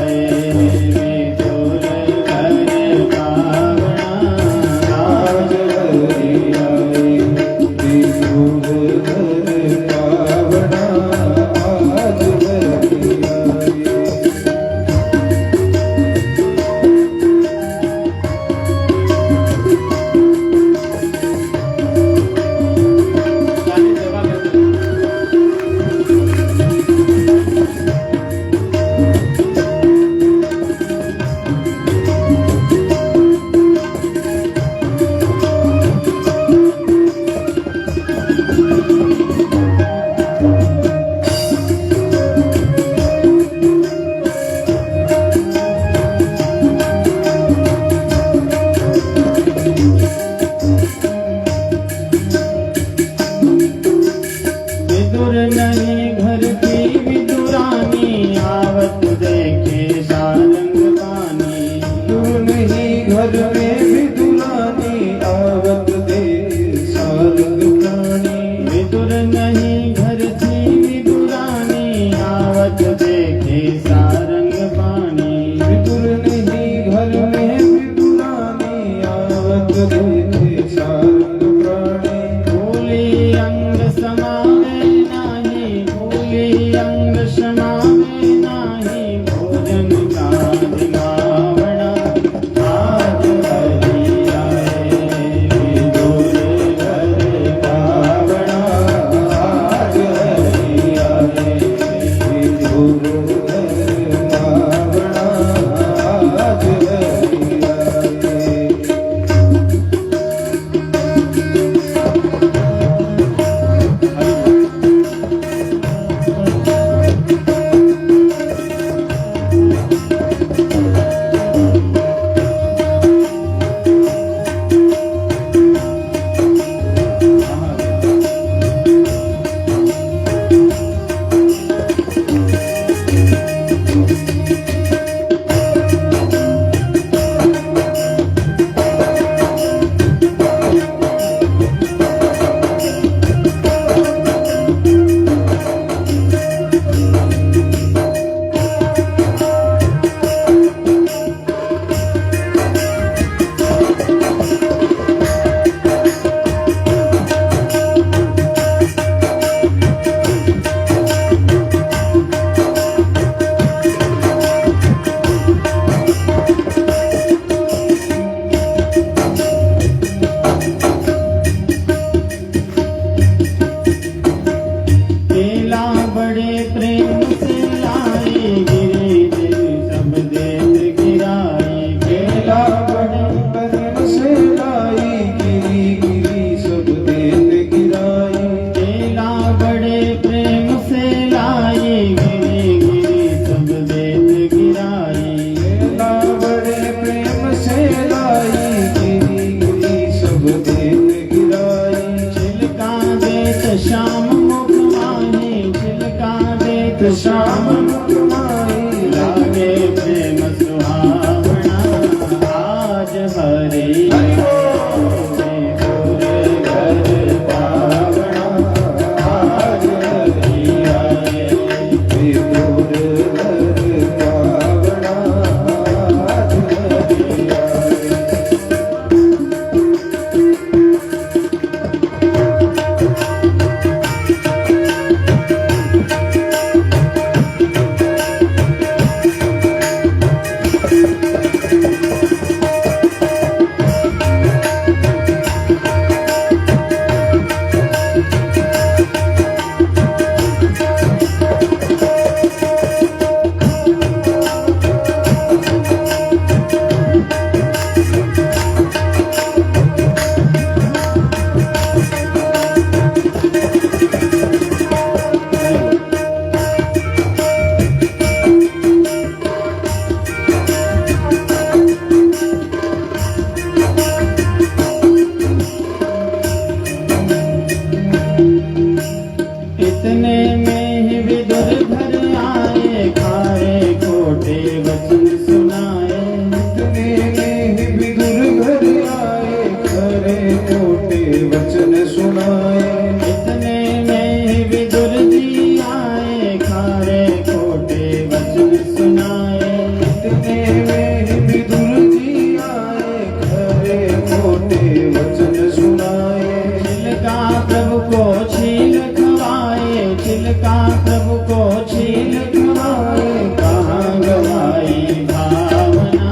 सुनाए। इतने में विदुर घर आए, खरे खोटे वचन सुनाए। इतने में विदुर जी आए, खारे खोटे वचन सुनाए। इतने में विदुर जी आए, खरे खोटे वचन सुनाए। छिलका प्रभु को छील खवाए, छिलका प्रभु को छील खवाए। कहाँ गवाई भावना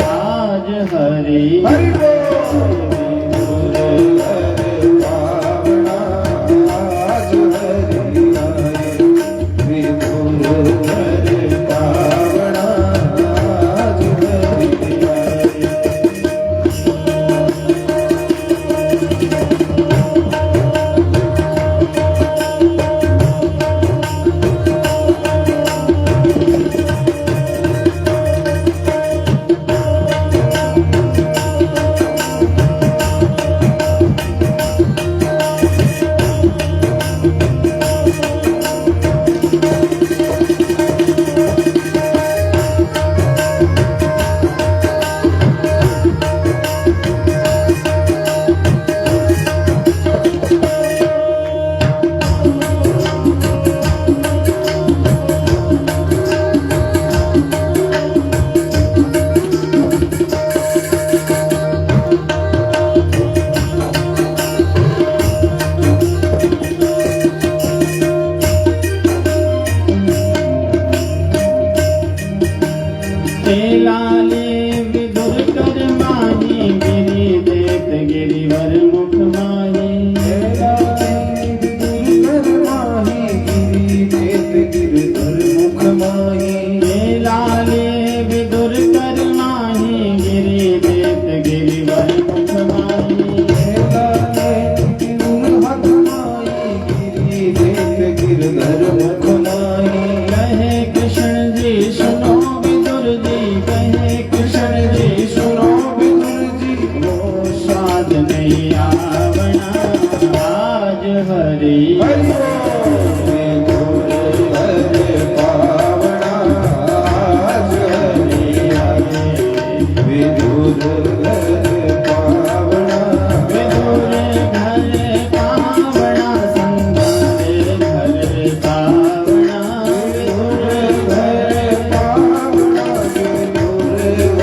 आज हरि हरि बोल। विदुर घर पावना आज हरि आए। विदुर घर पावना आज हरि आए। लाले विदुर कर माही, गिरी देत गिरिवर मुख माही। विदुर माही, गिरी देत गिरधर मुख माही। लाले विदुर कर माही, गिरी देत गिरिवर मुख माही। विदुर हाथ माही, गिरी देत गिरधर मुख माही। कहे कृष्ण जी सुनो विदुर जी, कहे कृष्ण जी सुनो विदुर जी। वो स्वाद नहीं आवना आज हरि हरि बोल। विदुर घर पावना आज हरि आए। विदुर घर पावना विदुर घर पावना, संसार घर पावना। विदुर घर पावना। विदुर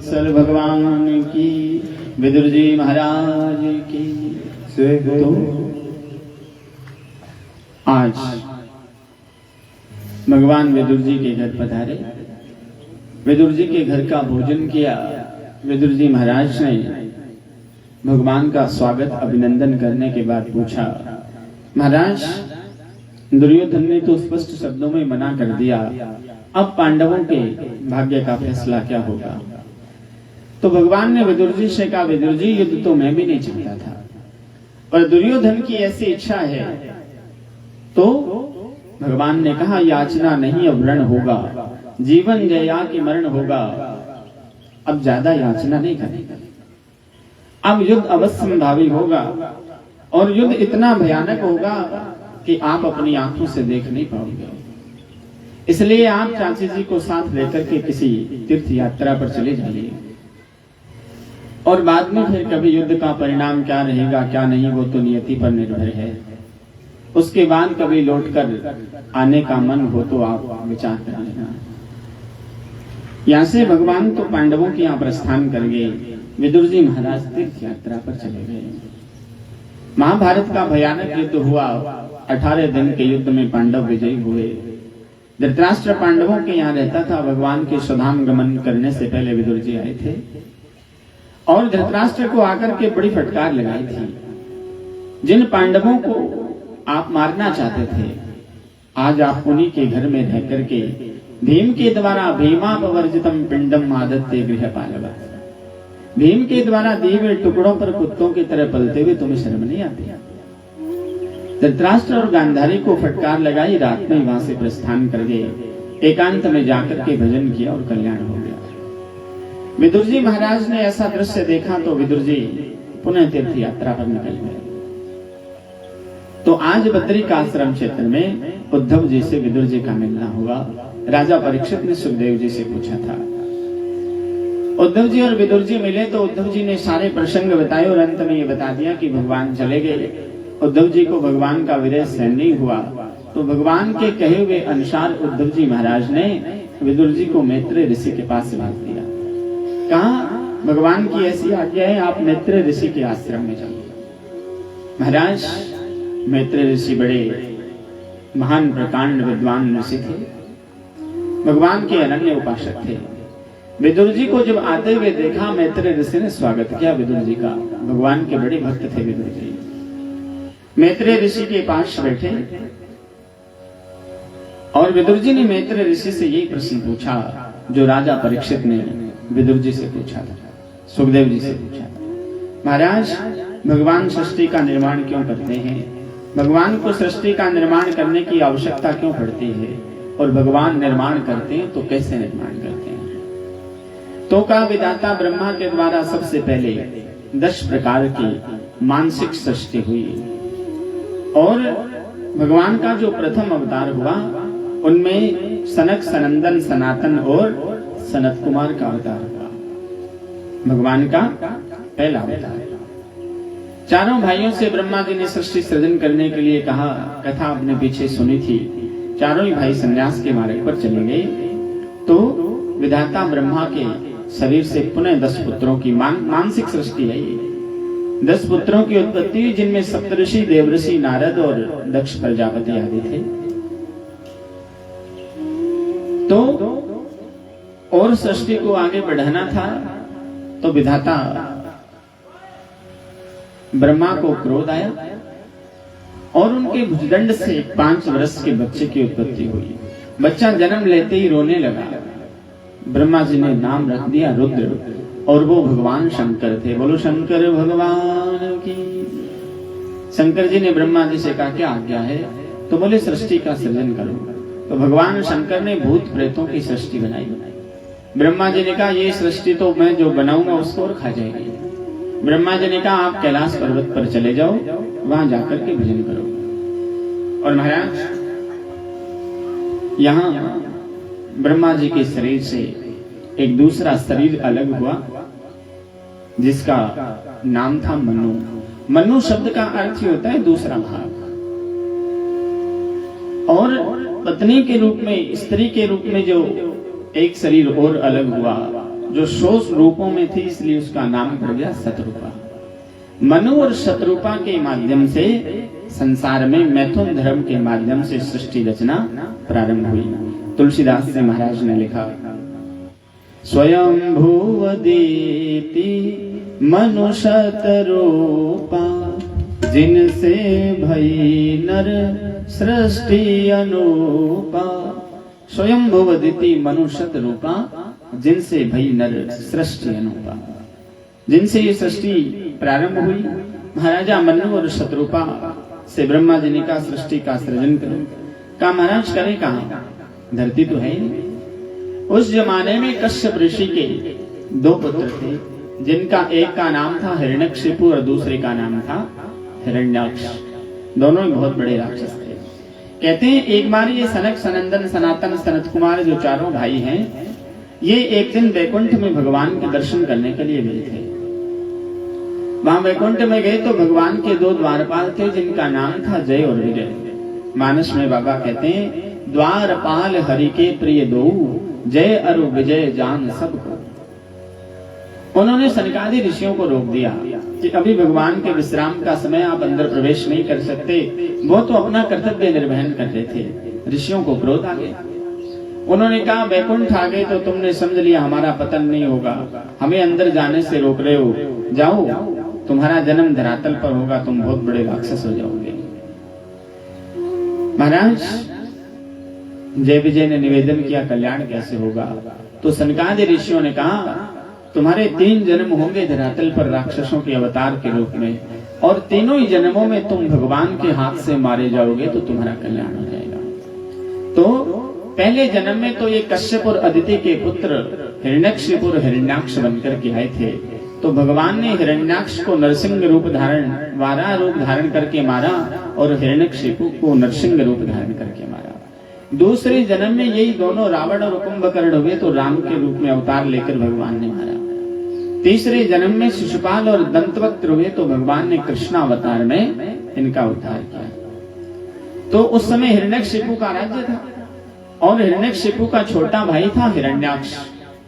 वत्सल भगवान की, विदुर जी महाराज की। तो आज भगवान विदुर जी के घर पधारे, विदुर जी के घर का भोजन किया। विदुर जी महाराज ने भगवान का स्वागत अभिनंदन करने के बाद पूछा, महाराज दुर्योधन ने तो स्पष्ट शब्दों में मना कर दिया, अब पांडवों के भाग्य का फैसला क्या होगा? तो भगवान ने विदुर जी से कहा, विदुर जी युद्ध तो मैं भी नहीं चाहता था, पर दुर्योधन की ऐसी इच्छा है। तो भगवान ने कहा, याचना नहीं अब रण होगा, जीवन जया कि मरण होगा। अब ज्यादा याचना नहीं करेगा, अब युद्ध अवश्यंभावी होगा, और युद्ध इतना भयानक होगा कि आप अपनी आंखों से देख नहीं पाओगे। इसलिए आप चाची जी को साथ लेकर के किसी तीर्थ यात्रा पर चले जाइए, और बाद में फिर कभी युद्ध का परिणाम क्या रहेगा क्या नहीं वो तो नियति पर निर्भर है। उसके बाद कभी लौटकर आने का मन हो तो आप विचार कर लेना। यहाँ से भगवान तो पांडवों के यहाँ प्रस्थान कर गए, विदुर जी महाराज तीर्थ यात्रा पर चले गए। महाभारत का भयानक युद्ध हुआ, 18 दिन के युद्ध में पांडव विजयी हुए। धृतराष्ट्र पांडवों के यहाँ रहता था, भगवान के स्वधाम गमन करने से पहले विदुर जी आए थे, और धृतराष्ट्र को आकर के बड़ी फटकार लगाई थी, जिन पांडवों को आप मारना चाहते थे, आज आप उन्हीं के घर में रह करके भीम के द्वारा भीमापवर्जितम पिंडम आदत्ते गृहपालव, भीम के द्वारा दिए हुए टुकड़ों पर कुत्तों की तरह पलते हुए तुम्हें शर्म नहीं आती? धृतराष्ट्र और गांधारी को फटकार लगाई, रात में वहां से प्रस्थान कर गए, एकांत में जाकर के भजन किया और कल्याण हो गया। विदुर जी महाराज ने ऐसा दृश्य देखा तो विदुर जी पुनः तीर्थ यात्रा पर निकल गए। तो आज बद्रिकाश्रम क्षेत्र में उद्धव जी से विदुर जी का मिलना हुआ। राजा परीक्षित ने सुखदेव जी से पूछा था। उद्धव जी और विदुर जी मिले तो उद्धव जी ने सारे प्रसंग बताए और अंत में ये बता दिया कि भगवान चले गए। उद्धव जी को भगवान का विरह सहन नहीं हुआ, तो भगवान के कहे हुए अनुसार उद्धव जी महाराज ने विदुर जी को मैत्रेय ऋषि के पास भेज दिया। कहा, भगवान की ऐसी आज्ञा है, आप मैत्रेय ऋषि के आश्रम में जाइए। महाराज मैत्रेय ऋषि बड़े महान प्रकांड विद्वान ऋषि थे, भगवान के अनन्य उपासक थे। विदुर जी को जब आते हुए देखा, मैत्रेय ऋषि ने स्वागत किया विदुर जी का। भगवान के बड़े भक्त थे विदुर जी। मैत्रेय ऋषि के पास बैठे और विदुर जी ने मैत्रेय ऋषि से यही प्रश्न पूछा जो राजा परीक्षित ने विदुर जी से पूछा था, सुखदेव जी से पूछा था। महाराज, भगवान सृष्टि का निर्माण क्यों करते हैं? भगवान को सृष्टि का निर्माण करने की आवश्यकता क्यों पड़ती है? और भगवान निर्माण करते हैं तो कैसे निर्माण करते हैं? तो का विधाता ब्रह्मा के द्वारा सबसे पहले 10 प्रकार की मानसिक सृष्टि हुई, और भगवान का जो प्रथम अवतार हुआ उनमें सनक, सनंदन, सनातन और सनत कुमार का अवतार हुआ। भगवान का पहला अवतार। चारों भाइयों से ब्रह्मा जी ने सृष्टि सृजन करने के लिए कहा। कथा आपने पीछे सुनी थी। चारों ही भाई संन्यास के मार्ग पर चले गए तो विधाता ब्रह्मा के शरीर से पुनः 10 पुत्रों की मानसिक सृष्टि है। 10 पुत्रों की उत्पत्ति हुई, जिनमें सप्तऋषि, देवऋषि, नारद और दक्ष प्रजापति आदि थे। तो और सृष्टि को आगे बढ़ाना था तो विधाता ब्रह्मा को क्रोध आया और उनके भुजदंड से 5 वर्ष के बच्चे की उत्पत्ति हुई। बच्चा जन्म लेते ही रोने लगा। ब्रह्मा जी ने नाम रख दिया रुद्र, और वो भगवान शंकर थे। बोलो शंकर भगवान की। शंकर जी ने ब्रह्मा जी से कहा, क्या आज्ञा है? तो बोले सृष्टि का सृजन करो। तो भगवान शंकर ने भूत प्रेतों की सृष्टि बनाई। ब्रह्मा जी ने कहा, ये सृष्टि तो मैं जो बनाऊंगा उसको और खा जाएगी। ब्रह्मा जी ने कहा, आप कैलाश पर्वत पर चले जाओ, वहां जाकर के भजन करो। और महाराज, यहाँ ब्रह्मा जी के शरीर से एक दूसरा शरीर अलग हुआ जिसका नाम था मनु। मनु शब्द का अर्थ ही होता है दूसरा भाग। और पत्नी के रूप में, स्त्री के रूप में जो एक शरीर और अलग हुआ जो 100 रूपों में थी, इसलिए उसका नाम पड़ गया शतरूपा। मनु और शतरूपा के माध्यम से संसार में मैथुन धर्म के माध्यम से सृष्टि रचना प्रारंभ हुई। तुलसीदास जी महाराज ने लिखा, स्वयं भूवदीति मनु शतरूपा, जिनसे भई नर सृष्टि अनूपा। स्वयं भूवदीति मनु शतरूपा, जिनसे भई नर सृष्टि अनूपा। जिनसे ये सृष्टि प्रारंभ हुई, महाराजा मनु और शतरूपा से ब्रह्मा जी ने कहा सृष्टि का सृजन करो। कहा महाराज करे कहाँ, धरती तो है ही नहीं। उस जमाने में कश्यप ऋषि के 2 पुत्र थे, जिनका एक का नाम था हिरण्यकशिपु और दूसरे का नाम था हिरण्याक्ष। दोनों ही बहुत बड़े राक्षस थे। कहते हैं एक बार ये सनक, सनंदन, सनातन, सनत कुमार जो चारों भाई हैं, ये एक दिन वैकुंठ में भगवान के दर्शन करने के लिए गए थे। वहां वैकुंठ में गए तो भगवान के 2 द्वारपाल थे, जिनका नाम था जय और विजय। मानस में बाबा कहते हैं, द्वारपाल हरि के प्रिय 2, जय और विजय जान सबको। उन्होंने सनकादि ऋषियों को रोक दिया कि अभी भगवान के विश्राम का समय, आप अंदर प्रवेश नहीं कर सकते। वो तो अपना कर्तव्य निर्वहन कर रहे थे। ऋषियों को क्रोध आ गया। उन्होंने कहा वैकुंठ आ गए तो तुमने समझ लिया हमारा पतन नहीं होगा, हमें अंदर जाने से रोक रहे हो। जाओ, तुम्हारा जन्म धरातल पर होगा, तुम बहुत बड़े राक्षस हो जाओगे। महाराज जय विजय ने निवेदन किया कल्याण कैसे होगा? तो सनकादि ऋषियों ने कहा तुम्हारे 3 जन्म होंगे धरातल पर राक्षसों के अवतार के रूप में, और तीनों ही जन्मों में तुम भगवान के हाथ से मारे जाओगे तो तुम्हारा कल्याण हो जाएगा। तो पहले जन्म में तो ये कश्यप और अदिति के पुत्र हिरण्यकशिपु और हिरण्याक्ष बनकर के आए थे। तो भगवान ने हिरण्याक्ष को नरसिंह रूप धारण, वारा रूप धारण करके मारा, और हिरण्यकशिपु को नरसिंह रूप धारण करके मारा। दूसरे जन्म में यही दोनों रावण और कुंभकर्ण हुए तो राम के रूप में अवतार लेकर भगवान ने मारा। तीसरे जन्म में शिशुपाल और दंतवक्त्र हुए तो भगवान ने कृष्णावतार में इनका उद्धार किया। तो उस समय हिरण्यकशिपु का राज्य था, और हिरण्यकशिपु का छोटा भाई था हिरण्याक्ष,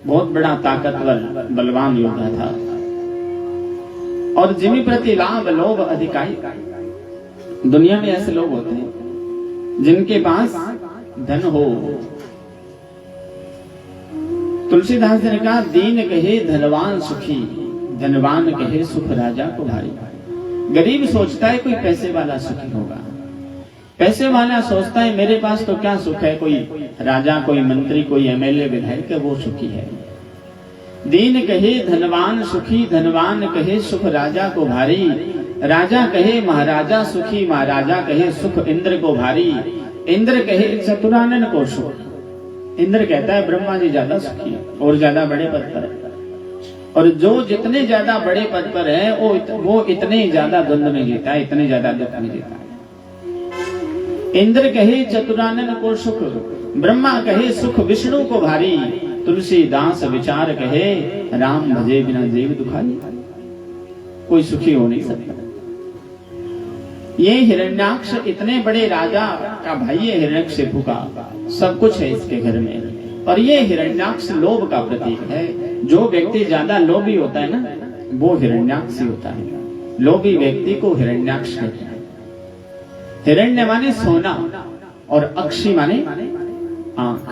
बहुत बड़ा ताकतवर बलवान योद्धा था, और जिमी प्रति लाभ लोभ अधिकारी। दुनिया में ऐसे लोग होते हैं जिनके पास धन हो। तुलसीदास ने कहा दीन कहे धनवान सुखी, धनवान कहे सुख राजा को भारी। गरीब सोचता है कोई पैसे वाला सुखी होगा, पैसे वाला सोचता है मेरे पास तो क्या सुख है, कोई राजा, कोई मंत्री, कोई एमएलए, विधायक, वो सुखी है। दीन कहे धनवान सुखी, धनवान कहे सुख राजा को भारी। राजा कहे महाराजा सुखी, महाराजा कहे सुख इंद्र को भारी। इंद्र कहे चतुरानन को सुख। इंद्र कहता है ब्रह्मा जी ज्यादा सुखी है और ज्यादा बड़े पद पर है, और जो जितने ज्यादा बड़े पद पर है वो इतने ज्यादा द्वंद में जीता है, इतने ज्यादा दुख में जीता है। इंद्र कहे चतुरानन को सुख, ब्रह्मा कहे सुख विष्णु को भारी। तुलसीदास विचार कहे राम भजे बिना जीव दुखारी। कोई सुखी हो नहीं सकता। ये हिरण्याक्ष इतने बड़े राजा का भाई है, हिरण्यकशिपु का सब कुछ है इसके घर में, और ये हिरण्याक्ष लोभ का प्रतीक है। जो व्यक्ति ज्यादा लोभी होता है ना, वो हिरण्याक्ष ही होता है। लोभी व्यक्ति को हिरण्याक्ष कहते हैं। हिरण्य माने सोना, और अक्षी माने आंख।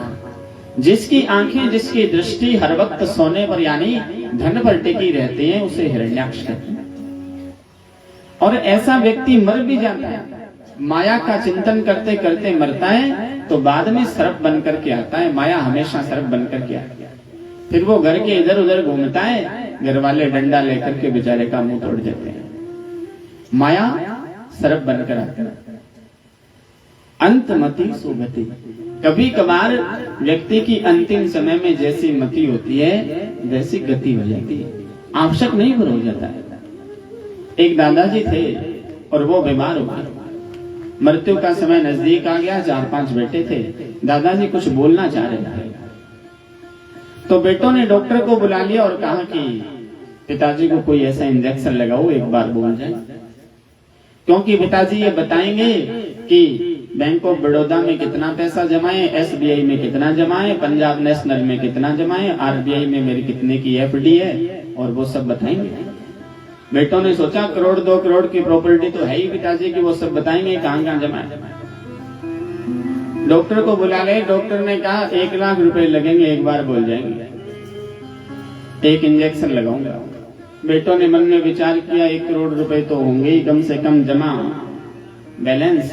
जिसकी आंखें, जिसकी दृष्टि हर वक्त सोने पर यानी धन पर टिकी रहती है, उसे हिरण्याक्ष कहते हैं। और ऐसा व्यक्ति मर भी जाता है, माया का चिंतन करते करते मरता है, तो बाद में सर्प बन करके आता है। माया हमेशा सर्प बन करके आती है। फिर वो घर के इधर उधर घूमता है, घर वाले डंडा लेकर के बेचारे का मुंह तोड़ देते हैं। माया सर्प बनकर आती है। अंतमति सुगति। कभी कभार व्यक्ति की अंतिम समय में जैसी मति होती है वैसी गति हो जाती है, आवश्यक नहीं पर हो जाता है। एक दादाजी थे और वो बीमार हो गए, मृत्यु का समय नजदीक आ गया। 4-5 बेटे थे। दादाजी कुछ बोलना चाह रहे थे, तो बेटों ने डॉक्टर को बुला लिया और कहा कि पिताजी को कोई ऐसा इंजेक्शन लगाओ, एक बार बोल जाए। क्योंकि पिताजी ये बताएंगे कि बैंक ऑफ बड़ौदा में कितना पैसा जमाए, SBI में कितना जमाए, पंजाब नेशनल में कितना जमाए, RBI में मेरी कितने की FD है, और वो सब बताएंगे। बेटों ने सोचा करोड़ 2 करोड़ की प्रॉपर्टी तो है ही पिताजी की, वो सब बताएंगे कहाँ कहाँ जमाए। डॉक्टर को बुला ले, डॉक्टर ने कहा 1 लाख रुपए लगेंगे, एक बार बोल जाएंगे, 1 इंजेक्शन लगाऊंगा। बेटों ने मन में विचार किया 1 करोड़ रुपए तो होंगे ही कम से कम जमा, बैलेंस,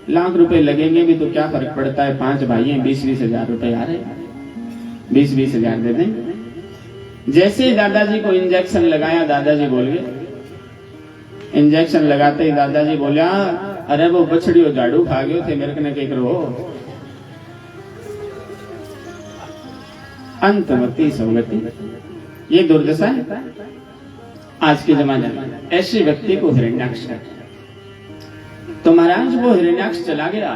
लाख रुपए लगेंगे भी तो क्या फर्क पड़ता है, 5 भाई हैं, 20-20 हजार रुपए आ रहे, 20-20 हजार दे दें। जैसे दादाजी को इंजेक्शन लगाया, दादाजी बोल गए, इंजेक्शन लगाते ही दादाजी बोला, अरे वो बछड़ियों झाड़ू खा गए थे, मेरे कने के करो। अंतमति सौगति, ये दुर्दशा है आज के जमाने में। ऐसे व्यक्ति को हिरण्याक्ष कहते हैं। तो महाराज वो हिरण्याक्ष चला गया,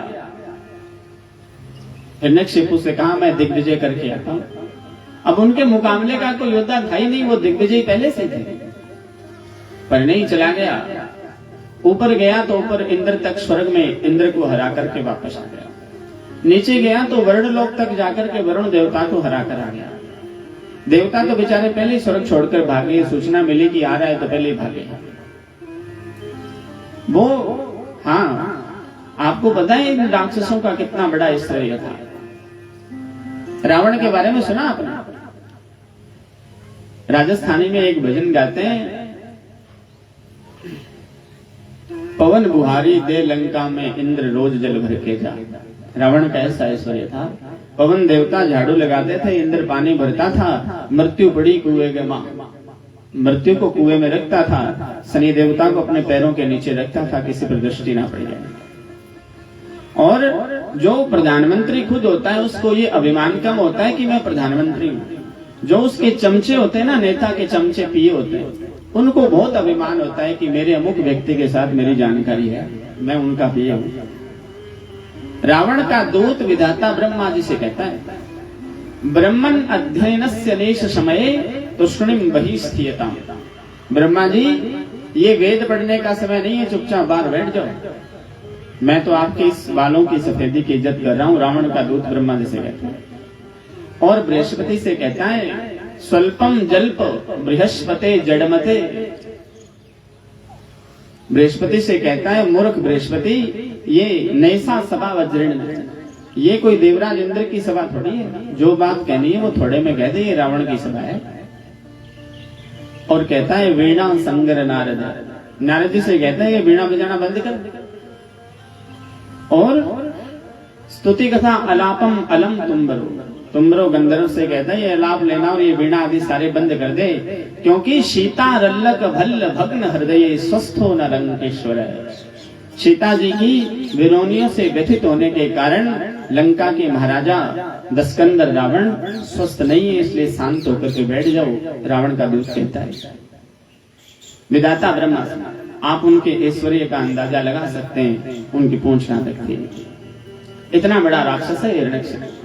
हिरण्यकशिपु से कहा मैं दिग्विजय करके आता हूं। अब उनके मुकाबले का कोई योद्धा था ही नहीं, वो दिग्विजय पहले से थे, पर नहीं, चला गया। ऊपर गया तो ऊपर इंद्र तक, स्वर्ग में इंद्र को हरा करके वापस आ गया। नीचे गया तो वरुण लोक तक जाकर के वरुण देवता को हरा कर आ गया। देवता तो बेचारे पहले ही स्वर्ग छोड़कर भागे, सूचना मिली कि आ रहा है तो पहले ही भागे। वो, हाँ, आपको पता है इन राक्षसों का कितना बड़ा ऐश्वर्य था। रावण के बारे में सुना आपने? राजस्थानी में एक भजन गाते हैं, पवन बुहारी दे लंका में इंद्र रोज जल भर के जा। रावण का ऐसा ऐश्वर्य था, पवन देवता झाड़ू लगाते थे, इंद्र पानी भरता था, मृत्यु पड़ी कुएं के मां, मृत्यु को कुएं में रखता था, शनि देवता को अपने पैरों के नीचे रखता था, किसी पर दृष्टि ना पड़ जाए। और जो प्रधानमंत्री खुद होता है उसको ये अभिमान कम होता है कि मैं प्रधानमंत्री हूं। जो उसके चमचे होते हैं ना, नेता के चमचे पिए होते हैं, उनको बहुत अभिमान होता है कि मेरे अमुक व्यक्ति के साथ मेरी जानकारी है, मैं उनका पिए हूं। रावण का दूत विधाता ब्रह्मा जी से कहता है, ब्रह्मन अध्ययनस्य नेश समये तूष्णीम बहिस्थीयताम। ब्रह्मा जी, ये वेद पढ़ने का समय नहीं है, चुपचाप बाहर बैठ जाओ, मैं तो आपके इस बालों की सफेदी की इज्जत कर रहा हूं। रावण का दूत ब्रह्मा जी से कहता है। और बृहस्पति से कहता है, स्वल्पम जल्प बृहस्पते जड़मते। बृहस्पति से कहता है, मूर्ख बृहस्पति, ये नैसा सभा वज्रण, ये कोई देवराज इंद्र की सभा थोड़ी है, जो बात कहनी है वो थोड़े में कह दे, ये रावण की सभा है। और कहता है, वीणा संगर नारद। नारद जी से कहता है, ये वीणा बजाना बंद कर। और स्तुति कथा अलापम अलम तुम्बरो गंधर्व से कहता है, ये अलाप लेना और ये वीणा आदि सारे बंद कर दे, क्योंकि सीता रल्लक भल्ल भग्न हृदय स्वस्थो न रंकेश्वर। सीता जी की विरोनियों से व्यथित होने के कारण लंका के महाराजा दस्कंदर रावण स्वस्थ नहीं है, इसलिए शांत होकर के बैठ जाओ, रावण का दूत कहता है। विधाता ब्रह्मा, आप उनके ऐश्वर्य का अंदाजा लगा सकते हैं, उनकी पूंछ ना देखिए, इतना बड़ा राक्षस है हिरण्यकशिपु।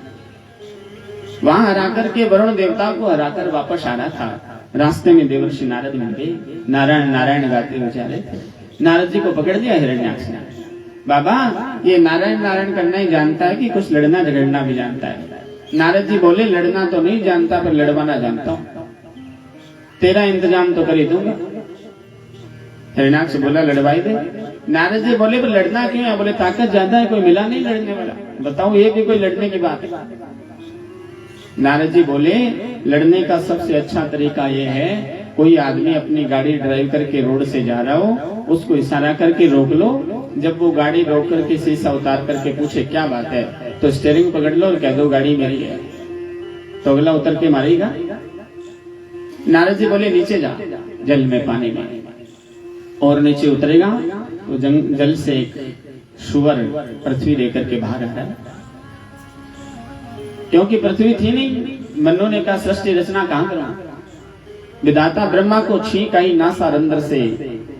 वहां हरा करके वरुण देवता को हराकर वापस आ रहा था, रास्ते में देवर्षि नारद मिल गए, नारायण नारायण गाते हुए जा रहे थे। नारद जी को पकड़ दिया हिरण्याक्ष ने। बाबा, ये नारायण नारायण करना ही जानता है कि कुछ लड़ना झगड़ना भी जानता है? नारद जी बोले, लड़ना तो नहीं जानता पर लड़वाना जानता हूं, तेरा इंतजाम तो कर ही दूंगा। हिरण्याक्ष बोला, लड़वाई दे। नारद जी बोले, पर लड़ना क्यों है? बोले, ताकत ज्यादा है, कोई मिला नहीं लड़ने वाला, बताओ ये भी कोई लड़ने की बात है? नारद जी बोले, लड़ने का सबसे अच्छा तरीका यह है, कोई आदमी अपनी गाड़ी ड्राइव करके रोड से जा रहा हो, उसको इशारा करके रोक लो, जब वो गाड़ी रोक करके शीशा उतार करके पूछे क्या बात है, तो स्टीयरिंग पकड़ लो और कह दो गाड़ी मेरी है, तो अगला उतर के मारेगा। नारद जी बोले, नीचे जा जल में, पानी में, और नीचे उतरेगा तो जल से एक सुअर पृथ्वी लेकर के बाहर आ रहा है, क्योंकि पृथ्वी थी नहीं, मनु ने कहा सृष्टि रचना कहां करूं? विधाता ब्रह्मा को छींक आई नासारंध्र से,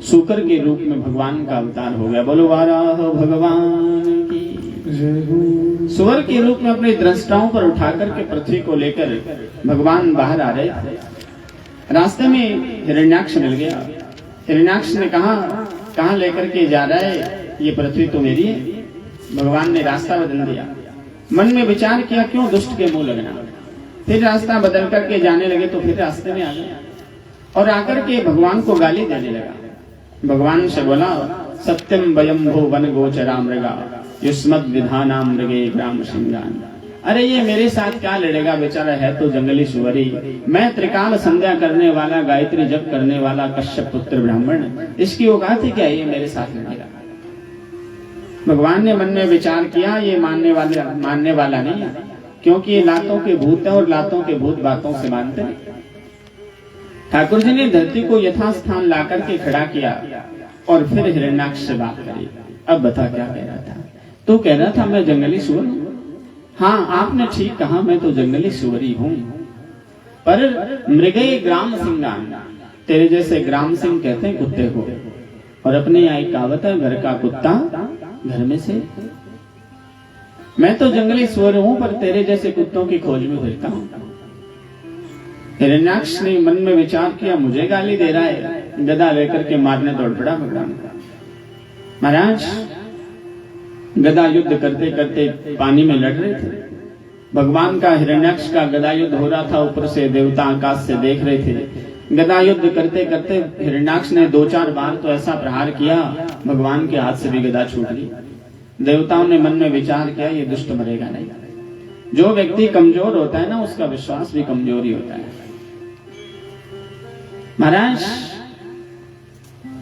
सूकर के रूप में भगवान का अवतार हो गया। बोलो वाराह भगवान की। सुअर के रूप में अपने दृष्टाओं पर उठाकर के पृथ्वी को लेकर भगवान बाहर आ रहे थे। रास्ते में हिरण्याक्ष मिल गया। हिरण्याक्ष ने कहा, कहां लेकर के जा रहा है? ये पृथ्वी तो मेरी है। भगवान ने रास्ता बदल दिया। मन में विचार किया क्यों दुष्ट के मुंह लगना, फिर रास्ता बदल करके जाने लगे तो फिर रास्ते में आ गए और आकर के भगवान को गाली देने लगा। भगवान से बोला, सत्यम वयम भो वन गोचरा मृगा युष्मद विधानाम मृगे ग्राम सिंगान। अरे ये मेरे साथ क्या लड़ेगा, बेचारा है तो जंगली सुअरी। मैं त्रिकाल संध्या करने वाला, गायत्री जप करने वाला कश्यप पुत्र ब्राह्मण, इसकी औकात ही क्या है, ये मेरे साथ लड़ेगा। भगवान ने मन में विचार किया, ये मानने वाला नहीं है, क्योंकि ये लातों के भूत है और लातों के भूत बातों से मानते नहीं। ठाकुर जी ने धरती को यथास्थान ला करके खड़ा किया और फिर हिरण्याक्ष से बात करी। अब बता क्या कह रहा था? तू कह रहा था मैं जंगली सुअर हूं। हाँ, आपने ठीक कहा, मैं तो जंगली सुअरी हूं, पर मृगे ग्राम सिंगान, तेरे जैसे ग्राम सिंह कहते हैं कुत्ते को, और अपने यहाँ एक कहावत है, घर का कुत्ता घर में से। मैं तो जंगली सुअर हूं, पर तेरे जैसे कुत्तों की खोज में फिरता हूं। हिरण्याक्ष ने मन में विचार किया, मुझे गाली दे रहा है, गदा लेकर के मारने दौड़ पड़ा भगवान। महाराज गदा युद्ध करते करते पानी में लड़ रहे थे। भगवान का हिरण्याक्ष का गदा युद्ध हो रहा था, ऊपर से देवता आकाश से देख रहे थे। गदा युद्ध करते करते हिरण्याक्ष ने 2-4 बार तो ऐसा प्रहार किया, भगवान के हाथ से भी गदा छूट गई। देवताओं ने मन में विचार किया, ये दुष्ट मरेगा नहीं। जो व्यक्ति कमजोर होता है ना, उसका विश्वास भी कमजोर ही होता है। महाराज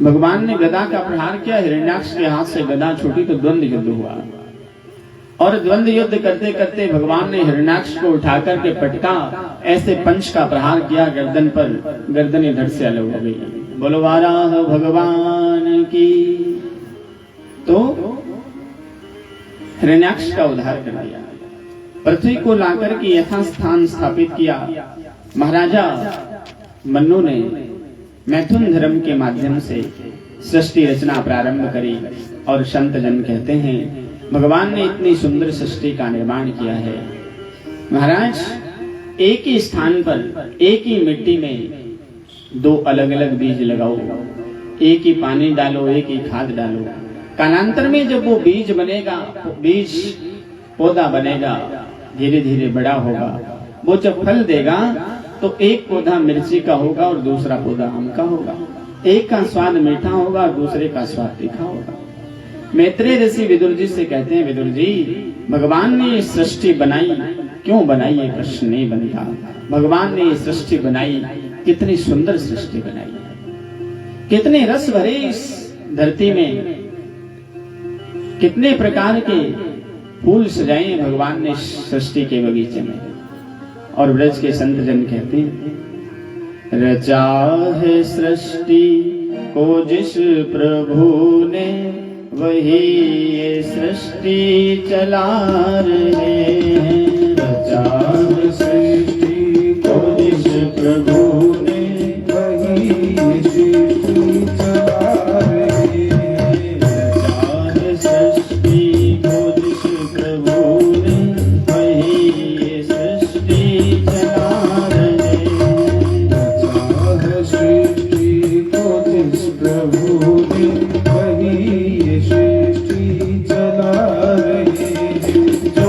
भगवान ने गदा का प्रहार किया, हिरण्याक्ष के हाथ से गदा छूटी तो द्वंद्व युद्ध हुआ, और द्वंद्व युद्ध करते करते भगवान ने हिरण्याक्ष को उठाकर के पटका, ऐसे पंच का प्रहार किया गर्दन पर, गर्दन इधर से अलग हो गई। बोलो वाराह भगवान की। तो हिरण्याक्ष का उद्धार कर दिया, पृथ्वी को लाकर के यथास्थान स्थापित किया। महाराजा मन्नु ने मैथुन धर्म के माध्यम से सृष्टि रचना प्रारंभ करी, और संत जन कहते हैं भगवान ने इतनी सुंदर सृष्टि का निर्माण किया है। महाराज एक ही स्थान पर, एक ही मिट्टी में 2 अलग अलग बीज लगाओ, एक ही पानी डालो, एक ही खाद डालो, कालांतर में जब वो बीज बनेगा, बीज पौधा बनेगा, धीरे धीरे बड़ा होगा, वो जब फल देगा तो एक पौधा मिर्ची का होगा और दूसरा पौधा आम का होगा। एक का स्वाद मीठा होगा और दूसरे का स्वाद तीखा होगा। मैत्रेय ऋषि विदुर जी से कहते हैं, विदुर जी भगवान ने ये सृष्टि बनाई, क्यों बनाई ये प्रश्न नहीं बनता। भगवान ने ये सृष्टि बनाई, कितनी सुंदर सृष्टि बनाई, कितने रस भरे इस धरती में, कितने प्रकार के फूल सजाए भगवान ने सृष्टि के बगीचे में। और ब्रज के संत जन कहते हैं, रचा है सृष्टि को जिस प्रभु ने, वही ये सृष्टि चला रहे हैं। रचा है सृष्टि को जिस प्रभु ने, वही ये सृष्टि चला रहे हैं। रचा है सृष्टि को जिस प्रभु ने, वही ये सृष्टि चला रहे हैं। रचा है सृष्टि को जिस प्रभु ने, वही ये सृष्टि चला रहे हैं। जो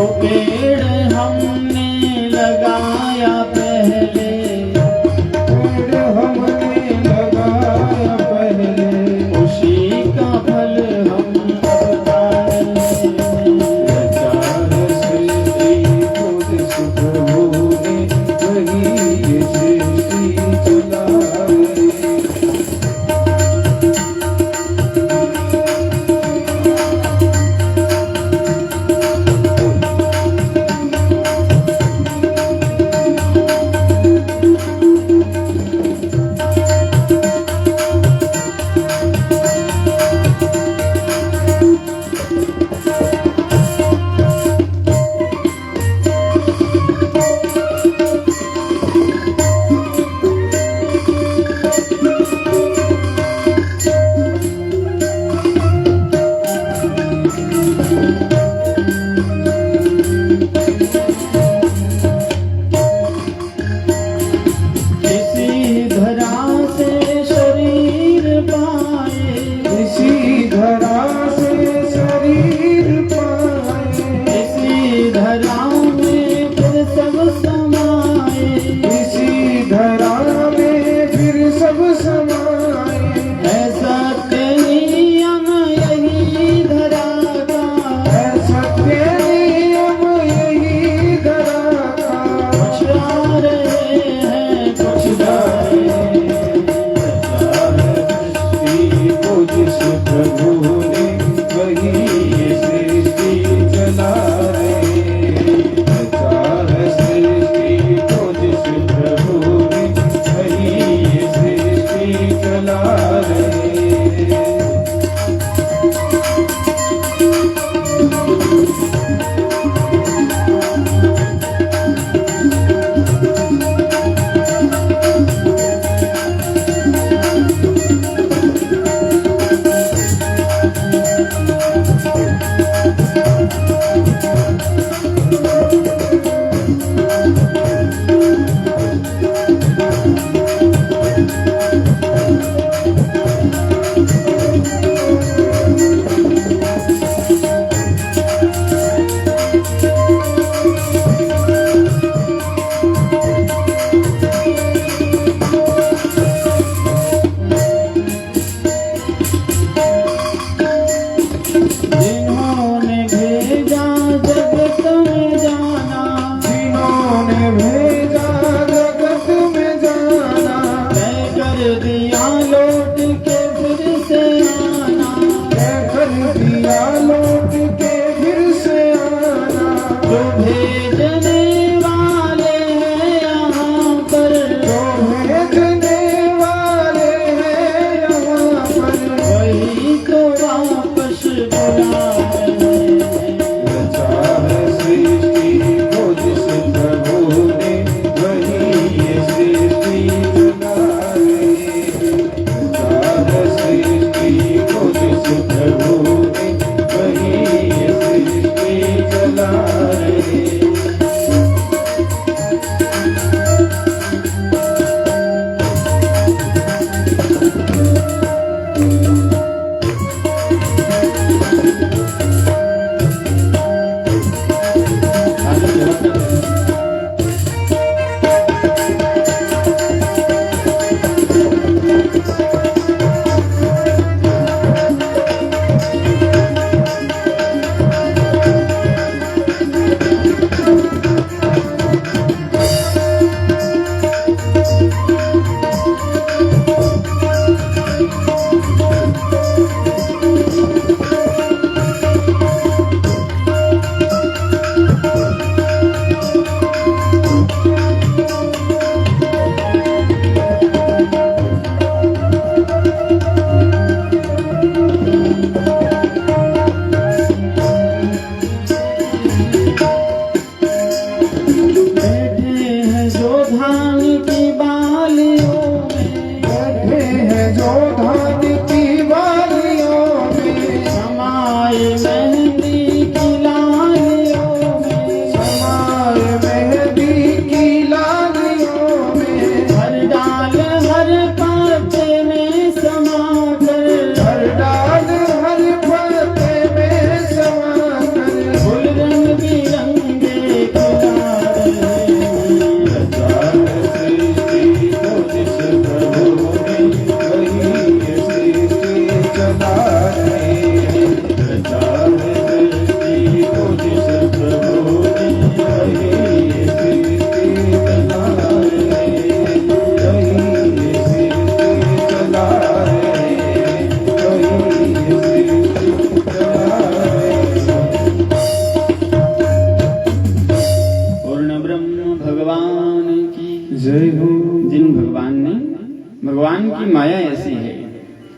माया ऐसी है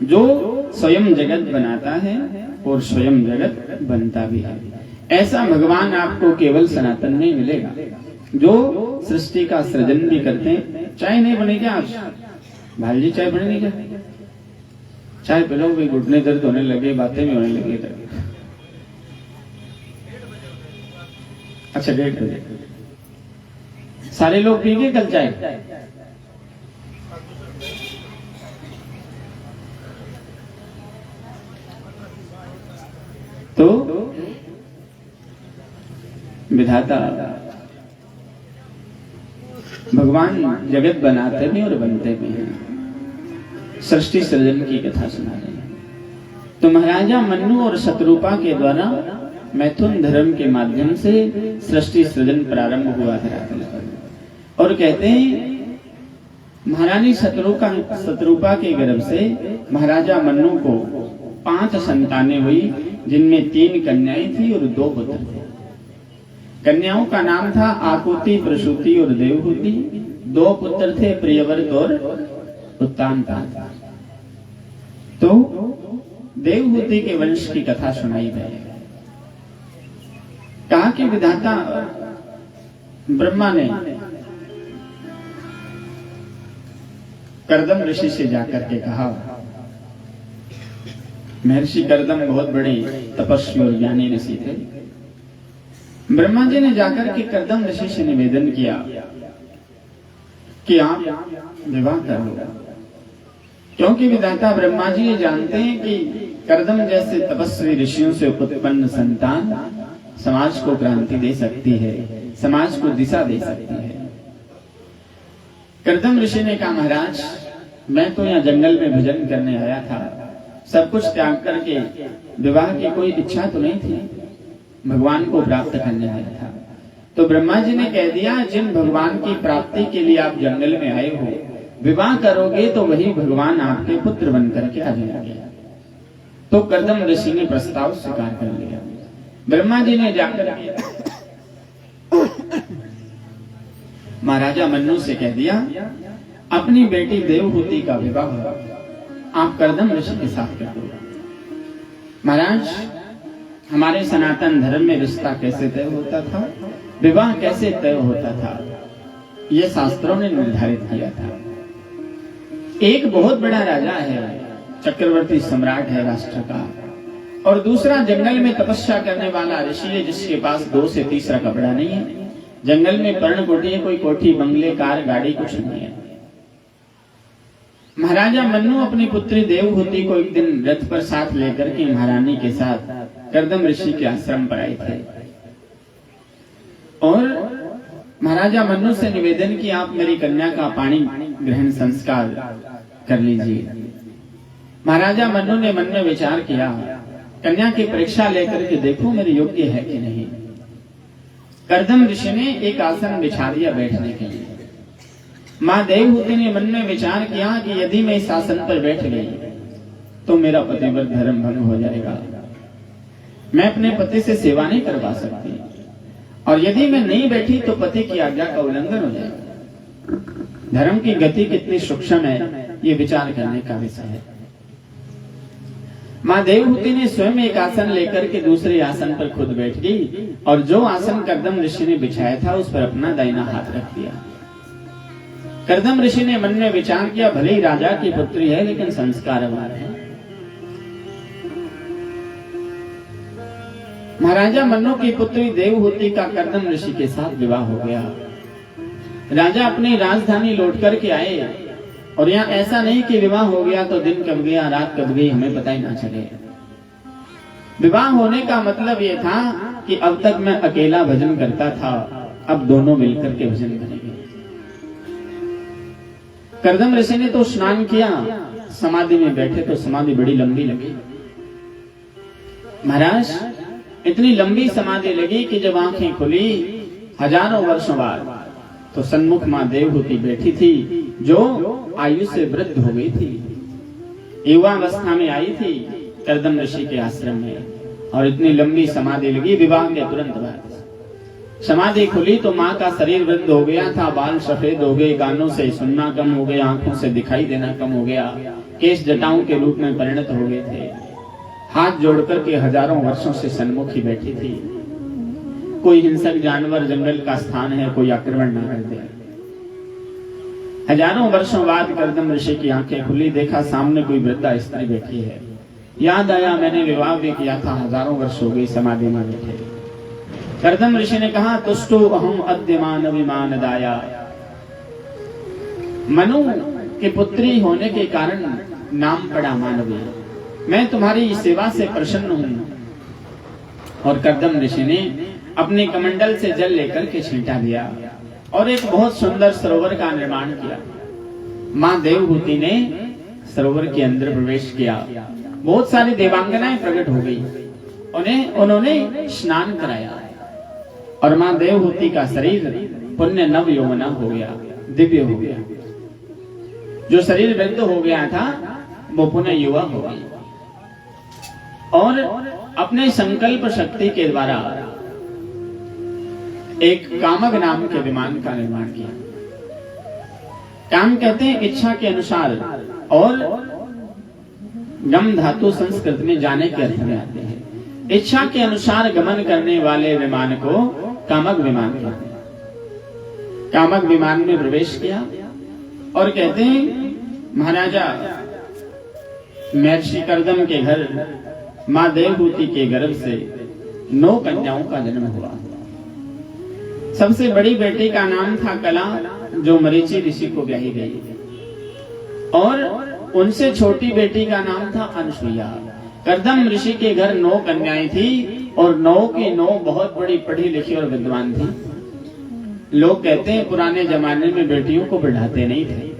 जो स्वयं जगत बनाता है और स्वयं जगत बनता भी है। ऐसा भगवान आपको केवल सनातन में मिलेगा, जो सृष्टि का सृजन भी करते हैं। चाय नहीं बनेगी आज भाई जी, चाय बनेगी क्या? चाय पिलो भाई, घुटने दर्द होने लगे, बातें भी होने लगी। अच्छा 1:30 बजे सारे लोग पिएंगे कल चाय? तो विधाता भगवान जगत बनाते भी और बनते भी हैं। सृष्टि सृजन की कथा सुना रहे हैं। तो महाराजा मन्नु और शत्रुपा के द्वारा मैथुन धर्म के माध्यम से सृष्टि सृजन प्रारंभ हुआ धरातल पर। और कहते हैं महारानी शत्रुपा के गर्भ से महाराजा मन्नु को 5 संतानें हुई, जिनमें 3 कन्याएं थी और 2 पुत्र थे। कन्याओं का नाम था आकुति, प्रसूति और देवहूति। 2 पुत्र थे, प्रियव्रत और उत्तानपाद। तो देवहूति के वंश की कथा सुनाई गई। कहा कि विधाता ब्रह्मा ने कर्दम ऋषि से जाकर के कहा, महर्षि कर्दम बहुत बड़े तपस्वी और ज्ञानी ऋषि थे। ब्रह्मा जी ने जाकर के कर्दम ऋषि से निवेदन किया कि आप विवाह करो, क्योंकि विधाता ब्रह्मा जी ये जानते हैं कि कर्दम जैसे तपस्वी ऋषियों से उत्पन्न संतान समाज को क्रांति दे सकती है, समाज को दिशा दे सकती है। कर्दम ऋषि ने कहा, महाराज मैं तो यहाँ जंगल में भजन करने आया था, सब कुछ त्याग करके, विवाह की कोई इच्छा तो नहीं थी, भगवान को प्राप्त करने आया था। तो ब्रह्मा जी ने कह दिया, जिन भगवान की प्राप्ति के लिए आप जंगल में आए हो, विवाह करोगे तो वही भगवान आपके पुत्र बन करके आ जाएंगे। तो कर्दम ऋषि ने प्रस्ताव स्वीकार कर लिया। ब्रह्मा जी ने जाकर महाराजा मन्नु से कह दिया, अपनी बेटी देवहूति का विवाह आप कर्दम ऋषि के साथ कर दो। महाराज हमारे सनातन धर्म में रिश्ता कैसे तय होता था, विवाह कैसे तय होता था, यह शास्त्रों ने निर्धारित किया था। एक बहुत बड़ा राजा है, चक्रवर्ती सम्राट है राष्ट्र का, और दूसरा जंगल में तपस्या करने वाला ऋषि है, जिसके पास 2 से तीसरा कपड़ा नहीं है। जंगल में पर्णकोटी है, कोई कोठी बंगले कार गाड़ी कुछ नहीं है। महाराजा मन्नु अपनी पुत्री देवहूति को एक दिन रथ पर साथ लेकर के महारानी के साथ कर्दम ऋषि के आश्रम पर आए थे, और महाराजा मन्नु से निवेदन किया, आप मेरी कन्या का पाणी ग्रहण संस्कार कर लीजिए। महाराजा मन्नु ने मन में विचार किया, कन्या की परीक्षा लेकर के देखो मेरे योग्य है कि नहीं। कर्दम ऋषि ने एक आसन बिछा दिया बैठने के लिए। मां देवहूति ने मन में विचार किया कि यदि मैं इस आसन पर बैठ गई तो मेरा पतिव्रत धर्म भंग हो जाएगा, मैं अपने पति से सेवा नहीं करवा सकती, और यदि मैं नहीं बैठी तो पति की आज्ञा का उल्लंघन हो जाएगा। धर्म की गति कितनी सूक्ष्म है, ये विचार करने का विषय है। मां देवहूति ने स्वयं एक आसन लेकर के दूसरे आसन पर खुद बैठ गई, और जो आसन कर्दम ऋषि ने बिछाया था उस पर अपना दाहिना हाथ रख दिया। कर्दम ऋषि ने मन में विचार किया, भले ही राजा की पुत्री है लेकिन संस्कारवान है। महाराजा मन्नु की पुत्री देवहूति का कर्दम ऋषि के साथ विवाह हो गया। राजा अपनी राजधानी लौट करके आए, और यहाँ ऐसा नहीं कि विवाह हो गया तो दिन कब गया रात कब गई हमें पता ही ना चले। विवाह होने का मतलब ये था कि अब तक मैं अकेला भजन करता था, अब दोनों मिलकर के भजन करेंगे। कर्दम ऋषि ने तो स्नान किया, समाधि में बैठे तो समाधि बड़ी लंबी लगी। महाराज इतनी लंबी समाधि लगी कि जब आंखें खुली हजारों वर्षों बाद, तो सन्मुख मां देवहूति बैठी थी, जो आयु से वृद्ध हो गई थी, युवावस्था में आई थी कर्दम ऋषि के आश्रम में, और इतनी लंबी समाधि लगी विवाह के तुरंत बाद। समाधि खुली तो माँ का शरीर वृद्ध हो गया था, बाल सफेद हो गए, कानों से सुनना कम हो गया, आंखों से दिखाई देना कम हो गया, केश जटाओं के रूप में परिणत हो गए थे। हाथ जोड़कर के हजारों वर्षों से सन्मुख ही बैठी थी। कोई हिंसक जानवर जंगल का स्थान है, कोई आक्रमण न कर दे। हजारों वर्षों बाद कर्दम ऋषि की आंखें खुली, देखा सामने कोई वृद्धा स्त्री बैठी है। याद आया मैंने विवाह भी किया था, हजारों वर्ष हो गई समाधि में बैठे। कर्दम ऋषि ने कहा तुष्टो अहम अद्यमान विमान दाया, मनु के पुत्री होने के कारण नाम पड़ा मानवी, मैं तुम्हारी सेवा से प्रसन्न हूं। और कर्दम ऋषि ने अपने कमंडल से जल लेकर के छींटा दिया और एक बहुत सुंदर सरोवर का निर्माण किया। मां देवहूति ने सरोवर के अंदर प्रवेश किया। बहुत सारी देवांगनाएं प्रकट हो गई, उन्होंने स्नान कराया और मां देवहूति का शरीर पुण्य नव यौवना हो गया, दिव्य हो गया। जो शरीर वृद्ध हो गया था वो पुनः युवा हो गई और अपने संकल्प शक्ति के द्वारा एक कामक नाम के विमान का निर्माण किया। काम कहते हैं इच्छा के अनुसार, और गम धातु संस्कृत में जाने के अर्थ में आते हैं। इच्छा के अनुसार गमन करने वाले विमान को कामक विमान कहते हैं। कामक विमान में प्रवेश किया और कहते हैं महाराजा महर्षि कर्दम के घर मां देवहूति के गर्भ से 9 कन्याओं का जन्म हुआ। सबसे बड़ी बेटी का नाम था कला, जो मरीचि ऋषि को ब्याही गई, और उनसे छोटी बेटी का नाम था अनसुईया। कर्दम ऋषि के घर 9 कन्याएं थी और 9 की 9 बहुत बड़ी पढ़ी लिखी और विद्वान थी। लोग कहते हैं पुराने जमाने में बेटियों को पढ़ाते नहीं थे।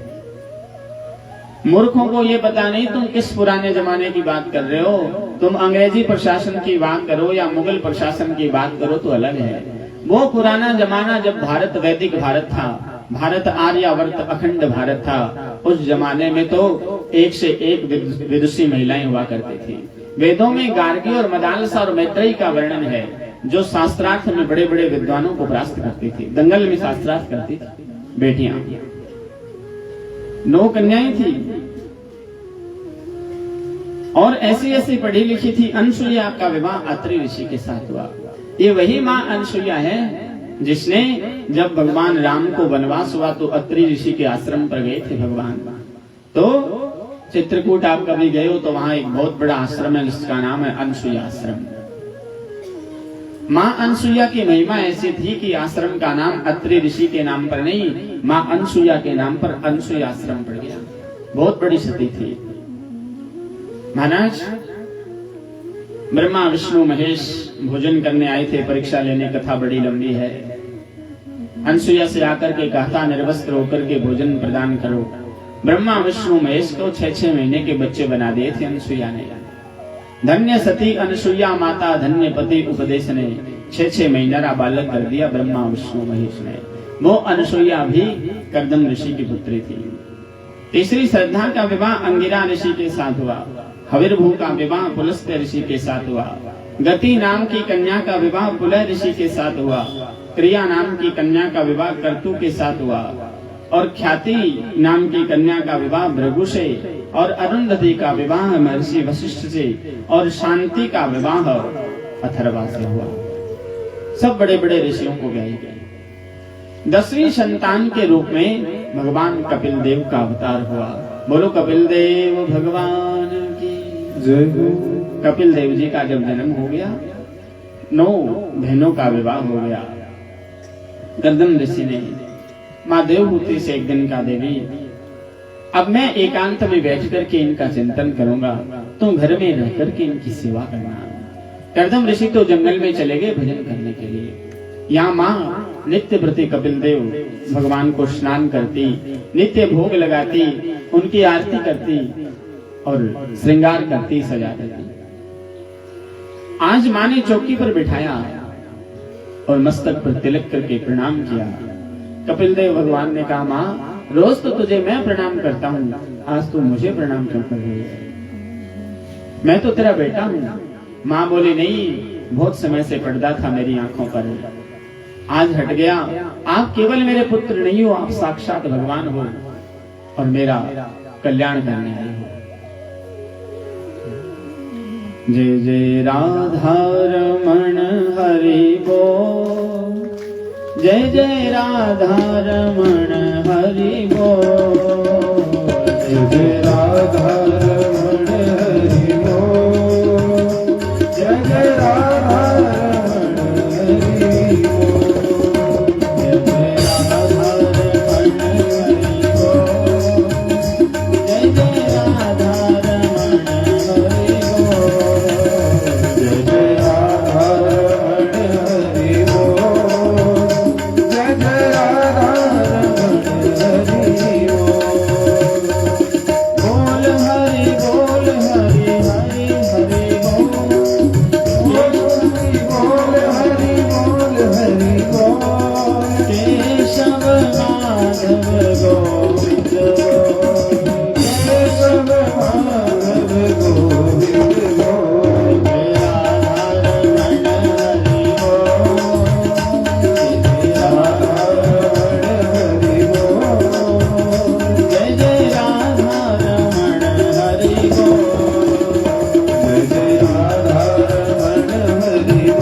मूर्खों को ये पता नहीं तुम किस पुराने जमाने की बात कर रहे हो। तुम अंग्रेजी प्रशासन की बात करो या मुगल प्रशासन की बात करो तो अलग है। वो पुराना जमाना जब भारत वैदिक भारत था, भारत आर्यावर्त अखंड भारत था, उस जमाने में तो एक से एक विदुषी महिलाएं हुआ करती थी। वेदों में गार्गी और मदालसा और मैत्रेयी का वर्णन है, जो शास्त्रार्थ में बड़े बड़े विद्वानों को परास्त करती थी। दंगल में शास्त्रार्थ करती थी बेटियां। 9 कन्याएं थी और ऐसी ऐसी पढ़ी लिखी थी। अनसुईया का विवाह अत्रि ऋषि के साथ हुआ। ये वही मां अनसुईया है जिसने जब भगवान राम को वनवास हुआ तो अत्रि ऋषि के आश्रम पर गए थे भगवान। तो चित्रकूट आप कभी गए हो तो वहां एक बहुत बड़ा आश्रम है जिसका नाम है अनसुईया आश्रम। मां अनसुईया की महिमा ऐसी थी कि आश्रम का नाम अत्रि ऋषि के नाम पर नहीं, मां अनसुईया के नाम पर अनसुईया आश्रम पड़ गया। बहुत बड़ी सती थी। महाराज ब्रह्मा विष्णु महेश भोजन करने आए थे, परीक्षा लेने, कथा बड़ी लंबी है। अनसुईया से आकर के कहा था निर्वस्त्र होकर के भोजन प्रदान करो। ब्रह्मा विष्णु महेश को 6-6 महीने के बच्चे बना दिए थे अनसुईया ने। धन्य सती अनसुईया माता, धन्य पति उपदेश ने 6-6 महीना बालक कर दिया ब्रह्मा विष्णु महेश ने। वो अनसुईया भी कर्दम ऋषि की पुत्री थी। तीसरी श्रद्धा का विवाह अंगिरा ऋषि के साथ हुआ। हविर्भू का विवाह पुलस्त्य ऋषि के साथ हुआ। गति नाम की कन्या का विवाह पुलह ऋषि के साथ हुआ। क्रिया नाम की कन्या का विवाह कर्तु के साथ हुआ और ख्याति नाम की कन्या का विवाह भृगु से और अरुंधति का विवाह महर्षि वशिष्ठ से और शांति का विवाह अथर्वा से हुआ। सब बड़े बड़े ऋषियों को ब्याही गई। 10वीं संतान के रूप में भगवान कपिल देव का अवतार हुआ। बोलो कपिल देव भगवान की जय। कपिल देव जी का जब जन्म हो गया, 9 बहनों का विवाह हो गया। कर्दम ऋषि ने मां देवहूति से एक दिन कहा, देवी अब मैं एकांत में बैठ करके इनका चिंतन करूंगा, तुम घर में रह करके इनकी सेवा करना। कर्दम ऋषि तो जंगल में चले गए भजन करने के लिए। यहाँ माँ नित्य प्रति कपिल देव भगवान को स्नान करती, नित्य भोग लगाती, उनकी आरती करती और श्रृंगार करती, सजा देती। आज माँ ने चौकी पर बिठाया और मस्तक पर तिलक करके प्रणाम किया। कपिल देव भगवान ने कहा, माँ रोज तो तुझे मैं प्रणाम करता हूँ, आज तू मुझे प्रणाम क्यों कर रही है? मैं तो तेरा बेटा हूँ। माँ बोली, नहीं, बहुत समय से पर्दा था मेरी आंखों पर, आज हट गया। आप केवल मेरे पुत्र नहीं हो, आप साक्षात भगवान हो और मेरा कल्याण करने आए हो। जय जय राधा रमण हरि बोल, जय जय राधा रमण हरि बोल, जय जय राधा